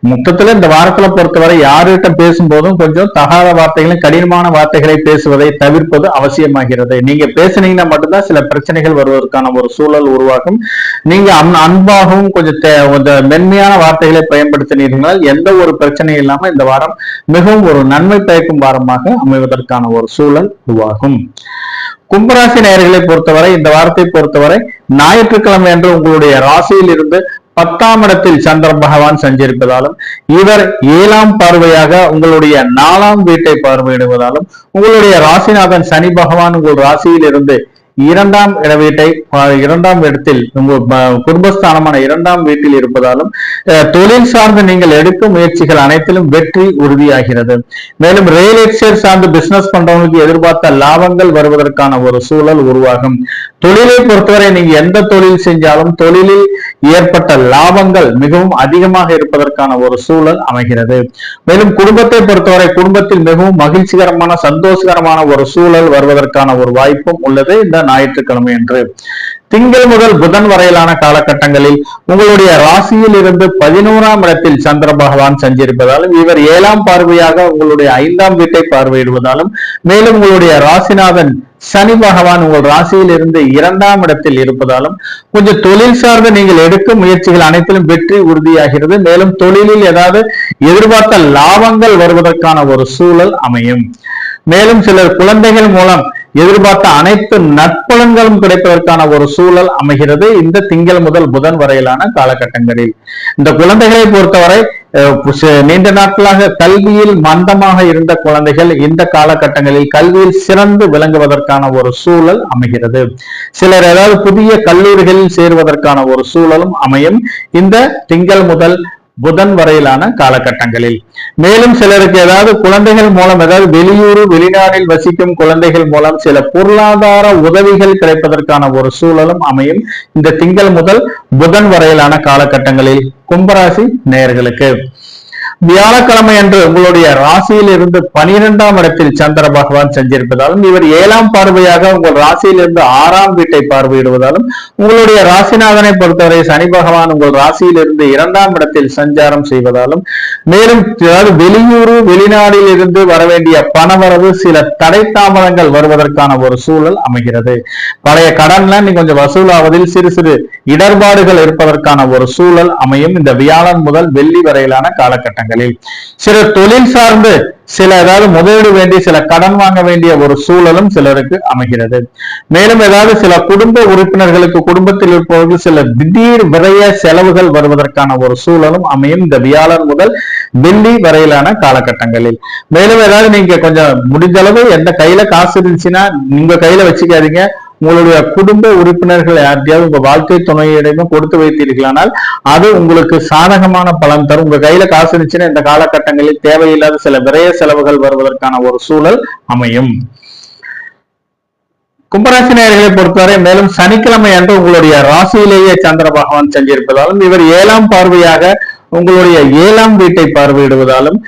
மொத்தத்துல இந்த வாரத்துல பொறுத்தவரை யார்கிட்ட பேசும்போதும் கொஞ்சம் தகாத வார்த்தைகளும் கடினமான வார்த்தைகளை பேசுவதை தவிர்ப்பது அவசியமாகிறது. நீங்க பேசுனீங்கன்னா மட்டும்தான் சில பிரச்சனைகள் வருவதற்கான ஒரு சூழல் உருவாகும். நீங்க அன்பாகவும் கொஞ்சம் மென்மையான வார்த்தைகளை பயன்படுத்தினீர்கள் எந்த ஒரு பிரச்சனையும் இல்லாம இந்த வாரம் மிகவும் ஒரு நன்மை பயக்கும் வாரமாக அமைவதற்கான ஒரு சூழல் உருவாகும். கும்பராசி நேயர்களை பொறுத்தவரை இந்த வாரத்தை பொறுத்தவரை ஞாயிற்றுக்கிழமை அன்று உங்களுடைய ராசியில் இருந்து 10ஆம் இடத்தில் சந்திர பகவான் சஞ்சரிப்பதாலும் இவர் 7ஆம் பார்வையாக உங்களுடைய 4ஆம் வீட்டை பார்வையிடுவதாலும் உங்களுடைய ராசிநாதன் சனி பகவான் உங்கள் ராசியில் இருந்து 2ஆம் வீட்டை 2ஆம் இடத்தில் குடும்பஸ்தானமான 2ஆம் வீட்டில் இருப்பதாலும் தொழில் சார்ந்து நீங்கள் எடுக்கும் முயற்சிகள் அனைத்திலும் வெற்றி உறுதியாகிறது. மேலும் ரியல் எஸ்டேட் சார்ந்து பிசினஸ் பண்றவங்களுக்கு எதிர்பார்த்த லாபங்கள் வருவதற்கான ஒரு சூழல் உருவாகும். தொழிலை பொறுத்தவரை நீங்க எந்த தொழில் செஞ்சாலும் தொழிலில் ஏற்பட்ட லாபங்கள் மிகவும் அதிகமாக இருப்பதற்கான ஒரு சூழல் அமைகிறது. மேலும் குடும்பத்தை பொறுத்தவரை குடும்பத்தில் மிகவும் மகிழ்ச்சிகரமான சந்தோஷகரமான ஒரு சூழல் வருவதற்கான ஒரு வாய்ப்பும் உள்ளது இந்த ஞாயிற்றுக்கிழமை என்று. திங்கள் முதல் புதன் வரையிலான காலகட்டங்களில் உங்களுடைய ராசியில் இருந்து 11ஆம் இடத்தில் சந்திர பகவான் சஞ்சரிப்பதாலும் இவர் 7ஆம் பார்வையாக உங்களுடைய 5ஆம் வீட்டை பார்வையிடுவதாலும் மேலும் உங்களுடைய ராசிநாதன் சனி பகவான் உங்கள் ராசியில் இருந்து 2ஆம் இடத்தில் இருப்பதாலும் கொஞ்சம் தொழில் சார்ந்து நீங்கள் எடுக்கும் முயற்சிகள் அனைத்திலும் வெற்றி உறுதியாகிறது. மேலும் தொழிலில் ஏதாவது எதிர்பார்த்த லாபங்கள் வருவதற்கான ஒரு சூழல் அமையும். மேலும் சிலர் குழந்தைகள் மூலம் எதிர்பார்த்த அனைத்து நற்பலன்களும் கிடைப்பதற்கான ஒரு சூழல் அமைகிறது இந்த திங்கள் முதல் புதன் வரையிலான காலகட்டங்களில். இந்த குழந்தைகளை பொறுத்தவரை நீண்ட நாட்களாக கல்வியில் மந்தமாக இருந்த குழந்தைகள் இந்த காலகட்டங்களில் கல்வியில் சிறந்து விளங்குவதற்கான ஒரு சூழல் அமைகிறது. சிலர் ஏதாவது புதிய கல்லூரிகளில் சேருவதற்கான ஒரு சூழலும் அமையும் இந்த திங்கள் முதல் புதன் வரையிலான காலகட்டங்களில். மேலும் சிலருக்கு ஏதாவது குழந்தைகள் மூலம் ஏதாவது வெளியூர் வெளிநாட்டில் வசிக்கும் குழந்தைகள் மூலம் சில பொருளாதார உதவிகள் கிடைப்பதற்கான ஒரு சூழலும் அமையும் இந்த திங்கள் முதல் புதன் வரையிலான காலகட்டங்களில் கும்பராசி நேயர்களுக்கு. வியாழக்கிழமை அன்று உங்களுடைய ராசியில் இருந்து 12ஆம் இடத்தில் சந்திர பகவான் சஞ்சரிப்பதாலும் இவர் 7ஆம் பார்வையாக உங்கள் ராசியில் இருந்து 6ஆம் வீட்டை பார்வையிடுவதாலும் உங்களுடைய ராசிநாதனை பொறுத்தவரை சனி பகவான் உங்கள் ராசியில் இருந்து 2ஆம் இடத்தில் சஞ்சாரம் செய்வதாலும் மேலும் வெளியூர் வெளிநாட்டில் இருந்து வரவேண்டிய பணவரவு சில தடை தாமதங்கள் வருவதற்கான ஒரு சூழல் அமைகிறது. பழைய கடன்ல நீ கொஞ்சம் வசூலாவதில் சிறு சிறு இடர்பாடுகள் இருப்பதற்கான ஒரு சூழல் அமையும் இந்த வியாழன் முதல் வெள்ளி வரையிலான காலகட்டங்கள். சில தொழில் சார்ந்து சில ஏதாவது முதலீடு வேண்டி சில கடன் வாங்க வேண்டிய ஒரு சூழலும் சிலருக்கு அமைகிறது. மேலும் ஏதாவது சில குடும்ப உறுப்பினர்களுக்கு குடும்பத்தில் இருப்பவர்கள் சில திடீர் விரைய செலவுகள் வருவதற்கான ஒரு சூழலும் அமையும் இந்த வியாழன் முதல் வெள்ளி வரையிலான காலகட்டங்களில். மேலும் ஏதாவது நீங்க கொஞ்சம் முடிஞ்ச அளவு எந்த கையில காசு இருந்துச்சுன்னா நீங்க கையில வச்சுக்காதீங்க. உங்களுடைய குடும்ப உறுப்பினர்கள் யார்ட்டையாவது உங்க வாழ்க்கை துணையிடமும் கொடுத்து வைத்தீர்களானால் அது உங்களுக்கு சாதகமான பலன் தரும். உங்க கையில காசு இருந்துச்சுன்னா இந்த காலகட்டங்களில் தேவையில்லாத சில விரைய செலவுகள் வருவதற்கான ஒரு சூழல் அமையும். கும்பராசி நேயர்களை பொறுத்தவரை மேலும் சனிக்கிழமை அன்று உங்களுடைய ராசியிலேயே சந்திர பகவான் சென்றிருப்பதாலும் இவர் 7ஆம் பார்வையாக உங்களுடைய 7ஆம் வீட்டை பார்வையிடுவதாலும்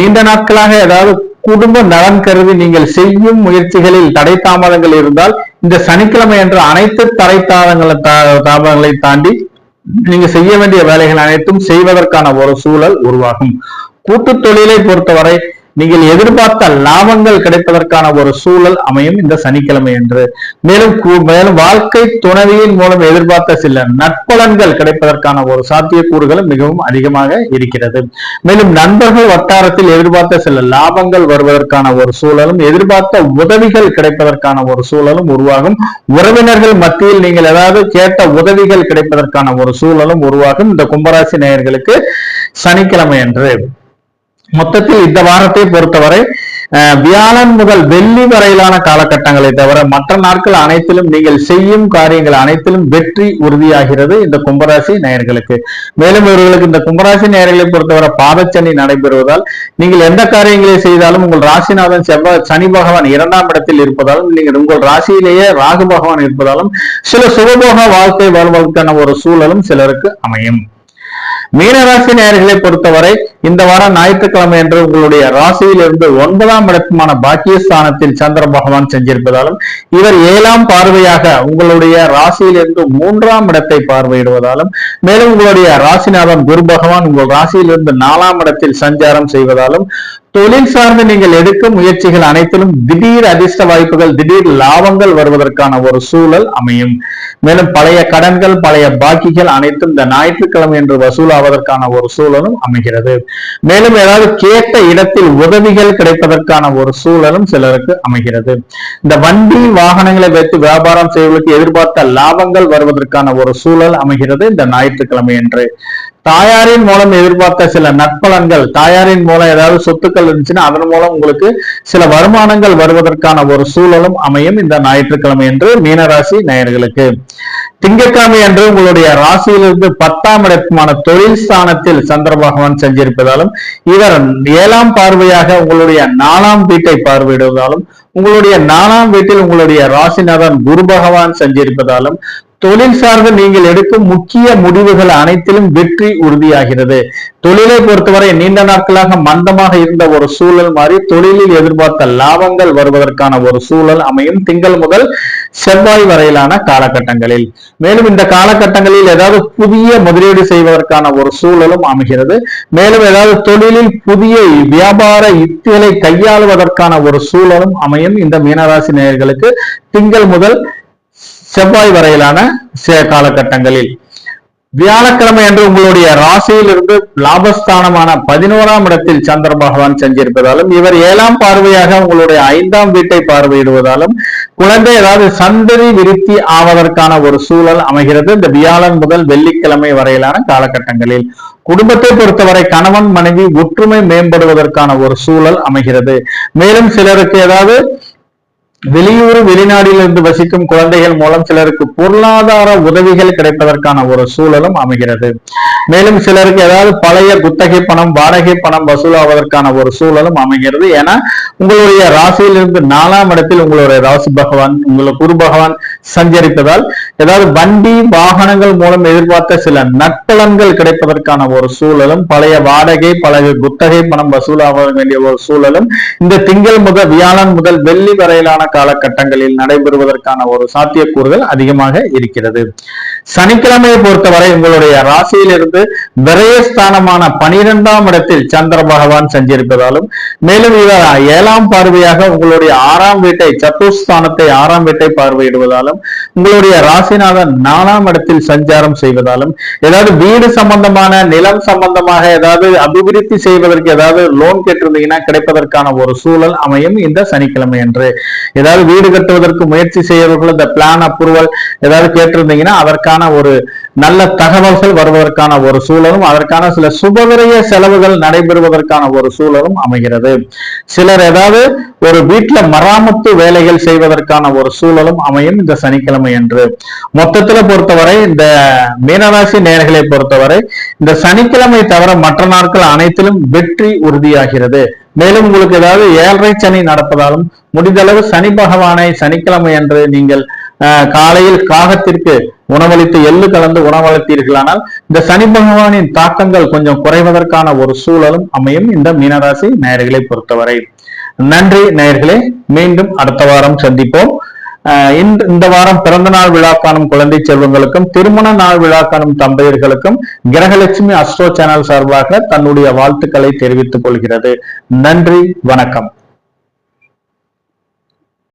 நீண்ட நாட்களாக ஏதாவது குடும்ப நலன் கருதி நீங்கள் செய்யும் முயற்சிகளில் தடை தாமதங்கள் இருந்தால் இந்த சனிக்கிழமை அன்று அனைத்து தடை தாமதங்களை தாண்டி நீங்க செய்ய வேண்டிய வேலைகள் அனைத்தும் செய்வதற்கான ஒரு சூழல் உருவாகும். கூட்டு தொழிலை பொறுத்தவரை நீங்கள் எதிர்பார்த்த லாபங்கள் கிடைப்பதற்கான ஒரு சூழல் அமையும் இந்த சனிக்கிழமை என்று. மேலும் வாழ்க்கை துணைவியின் மூலம் எதிர்பார்த்த சில நற்பலன்கள் கிடைப்பதற்கான ஒரு சாத்தியக்கூறுகளும் மிகவும் அதிகமாக இருக்கிறது. மேலும் நண்பர்கள் வட்டாரத்தில் எதிர்பார்த்த சில லாபங்கள் வருவதற்கான ஒரு சூழலும், எதிர்பார்த்த உதவிகள் கிடைப்பதற்கான ஒரு சூழலும் உருவாகும். உறவினர்கள் மத்தியில் நீங்கள் ஏதாவது கேட்ட உதவிகள் கிடைப்பதற்கான ஒரு சூழலும் உருவாகும் இந்த கும்பராசி நேயர்களுக்கு சனிக்கிழமை என்று. மொத்தத்தில் இந்த வாரத்தை பொறுத்தவரை வியாழன் முதல் வெள்ளி வரையிலான காலகட்டங்களை தவிர மற்ற நாட்கள் அனைத்திலும் நீங்கள் செய்யும் காரியங்கள் அனைத்திலும் வெற்றி உறுதியாகிறது இந்த கும்பராசி நேயர்களுக்கு. மேலும் இவர்களுக்கு இந்த கும்பராசி நேயர்களை பொறுத்தவரை பாதச்சனி நடைபெறுவதால் நீங்கள் எந்த காரியங்களை செய்தாலும் உங்கள் ராசிநாதன் சனி பகவான் 2ஆம் இடத்தில் இருப்பதாலும், நீங்கள் உங்கள் ராசியிலேயே ராகு பகவான் இருப்பதாலும் சில சுகபோக வாழ்க்கை வாழ்வதற்கான ஒரு சூழலும் சிலருக்கு அமையும். மீனராசி நேயர்களை பொறுத்தவரை இந்த வாரம் ஞாயிற்றுக்கிழமை என்று உங்களுடைய ராசியில் இருந்து 9ஆம் இடத்துமான பாக்கியஸ்தானத்தில் சந்திர பகவான் செஞ்சிருப்பதாலும், இவர் 7ஆம் பார்வையாக உங்களுடைய ராசியில் இருந்து 3ஆம் இடத்தை பார்வையிடுவதாலும், மேலும் உங்களுடைய ராசிநாதன் குரு பகவான் உங்கள் ராசியில் இருந்து 4ஆம் இடத்தில் சஞ்சாரம் செய்வதாலும், தொழில் சார்ந்து நீங்கள் எடுக்கும் முயற்சிகள் அனைத்திலும் திடீர் அதிர்ஷ்ட வாய்ப்புகள், திடீர் லாபங்கள் வருவதற்கான ஒரு சூழல் அமையும். மேலும் பழைய கடன்கள், பழைய பாக்கிகள் அனைத்தும் இந்த ஞாயிற்றுக்கிழமை என்று வசூலாவதற்கான ஒரு சூழலும் அமைகிறது. மேலும் ஏதாவது கேட்ட இடத்தில் உதவிகள் கிடைப்பதற்கான ஒரு சூழலும் சிலருக்கு அமைகிறது. இந்த வண்டி வாகனங்களை வைத்து வியாபாரம் செய்வதற்கு எதிர்பார்த்த லாபங்கள் வருவதற்கான ஒரு சூழல் அமைகிறது இந்த ஞாயிற்றுக்கிழமை என்று. தாயாரின் மூலம் எதிர்பார்த்த சில நற்பலன்கள், தாயாரின் மூலம் ஏதாவது சொத்துக்கள் இருந்துச்சுன்னா அதன் மூலம் உங்களுக்கு சில வருமானங்கள் வருவதற்கான ஒரு சூழலும் அமையும் இந்த ஞாயிற்றுக்கிழமை என்று மீனராசி நேயர்களுக்கு. திங்கட்கிழமை அன்று உங்களுடைய ராசியிலிருந்து 10ஆம் இடமான தொழில் ஸ்தானத்தில் சந்திர பகவான் செஞ்சிருப்பதாலும், இவர் 7ஆம் பார்வையாக உங்களுடைய 4ஆம் வீட்டை பார்வையிடுவதாலும், உங்களுடைய 4ஆம் வீட்டில் உங்களுடைய ராசிநாதன் குரு பகவான் செஞ்சிருப்பதாலும் தொழில் சார்ந்து நீங்கள் எடுக்கும் முக்கிய முடிவுகள் அனைத்திலும் வெற்றி உறுதியாகிறது. தொழிலை பொறுத்தவரை நீண்ட நாட்களாக மந்தமாக இருந்த ஒரு சூழல் மாறி தொழிலில் எதிர்பார்த்த லாபங்கள் வருவதற்கான ஒரு சூழல் அமையும் திங்கள் முதல் செவ்வாய் வரையிலான காலகட்டங்களில். மேலும் இந்த காலகட்டங்களில் ஏதாவது புதிய முதலீடு செய்வதற்கான ஒரு சூழலும் அமைகிறது. மேலும் ஏதாவது தொழிலில் புதிய வியாபார யுக்திகளை கையாளுவதற்கான ஒரு சூழலும் அமையும் இந்த மீனராசி நேயர்களுக்கு திங்கள் முதல் செவ்வாய் வரையிலான காலகட்டங்களில். வியாழக்கிழமை அன்று உங்களுடைய ராசியில் இருந்து லாபஸ்தானமான 11ஆம் இடத்தில் சந்திர பகவான் செஞ்சிருப்பதாலும், இவர் 7ஆம் பார்வையாக உங்களுடைய 5ஆம் வீட்டை பார்வையிடுவதாலும் குழந்தை ஏதாவது சந்ததி விருத்தி ஆவதற்கான ஒரு சூழல் அமைகிறது இந்த வியாழன் முதல் வெள்ளிக்கிழமை வரையிலான காலகட்டங்களில். குடும்பத்தை பொறுத்தவரை கணவன் மனைவி ஒற்றுமை மேம்படுவதற்கான ஒரு சூழல் அமைகிறது. மேலும் சிலருக்கு ஏதாவது வெளியூர் வெளிநாட்டில் இருந்து வசிக்கும் குழந்தைகள் மூலம் சிலருக்கு பொருளாதார உதவிகள் கிடைப்பதற்கான ஒரு சூழலும் அமைகிறது. மேலும் சிலருக்கு ஏதாவது பழைய குத்தகை பணம், வாடகை பணம் வசூலாவதற்கான ஒரு சூழலும் அமைகிறது. ஏன்னா உங்களுடைய ராசியிலிருந்து 4ஆம் இடத்தில் உங்களுடைய ராசி பகவான் உங்களுக்கு குரு பகவான் சஞ்சரிப்பதால் ஏதாவது வண்டி வாகனங்கள் மூலம் எதிர்பார்த்த சில நற்பலன்கள் கிடைப்பதற்கான ஒரு சூழலும், பழைய வாடகை பழைய குத்தகை பணம் வசூலாக வேண்டிய ஒரு சூழலும் இந்த திங்கள் முதல் வியாழன் முதல் வெள்ளி வரையிலான காலகட்டங்களில் நடைபெறுவதற்கான ஒரு சாத்தியக்கூறுகள் அதிகமாக இருக்கிறது. சனிக்கிழமையை பொறுத்தவரை உங்களுடைய ராசியிலிருந்து விரயஸ்தானமான 12ஆம் இடத்தில் சந்திர பகவான் சஞ்சரிப்பதாலும், மேலும் இவர் 7ஆம் பார்வையாக உங்களுடைய 6ஆம் வீட்டை சத்துஸ்தானத்தை 6ஆம் வீட்டை பார்வையிடுவதாலும், உங்களுடைய ராசிநாதன் 4ஆம் இடத்தில் சஞ்சாரம் செய்வதாலும், ஏதாவது வீடு சம்பந்தமான நிலம் சம்பந்தமாக ஏதாவது அபிவிருத்தி செய்வதற்கு ஏதாவது லோன் கேட்டிருந்தீங்கன்னா கிடைப்பதற்கான ஒரு சூழல் அமையும் இந்த சனிக்கிழமை என்று. ஏதாவது வீடு கட்டுவதற்கு முயற்சி செய்யவர்கள் இந்த பிளான் அப்ரூவல் ஏதாவது கேட்டிருந்தீங்கன்னா அதற்கான ஒரு நல்ல தகவல்கள் வருவதற்கான ஒரு சூழலும், அதற்கான சில சுபவிரய செலவுகள் நடைபெறுவதற்கான ஒரு சூழலும் அமைகிறது. சிலர் ஏதாவது ஒரு வீட்டுல மராமத்து வேலைகள் செய்வதற்கான ஒரு சூழலும் அமையும் இந்த சனிக்கிழமை என்று. மொத்தத்துல பொறுத்தவரை இந்த மீனராசி நேயர்களை பொறுத்தவரை இந்த சனிக்கிழமை தவிர மற்ற நாட்கள் அனைத்திலும் வெற்றி உறுதியாகிறது. மேலும் உங்களுக்கு ஏதாவது 7.5 சனி நடப்பதாலும் முடிந்தளவு சனி பகவானை சனிக்கிழமை அன்று நீங்கள் காலையில் காகத்திற்கு உணவளித்து எள்ளு கலந்து உணவளித்தீர்களானால் இந்த சனி பகவானின் தாக்கங்கள் கொஞ்சம் குறைவதற்கான ஒரு சூழலும் அமையும் இந்த மீனராசி நேயர்களை பொறுத்தவரை. நன்றி நேயர்களே, மீண்டும் அடுத்த வாரம் சந்திப்போம். இந்த வாரம் பிறந்த நாள் விழா காணும் குழந்தை செல்வங்களுக்கும் திருமண நாள் விழா காணும் தம்பதியர்களுக்கும் கிரகலட்சுமி அஸ்ட்ரோ சேனல் சார்பாக தன்னுடைய வாழ்த்துக்களை தெரிவித்துக் கொள்கிறது. நன்றி, வணக்கம்.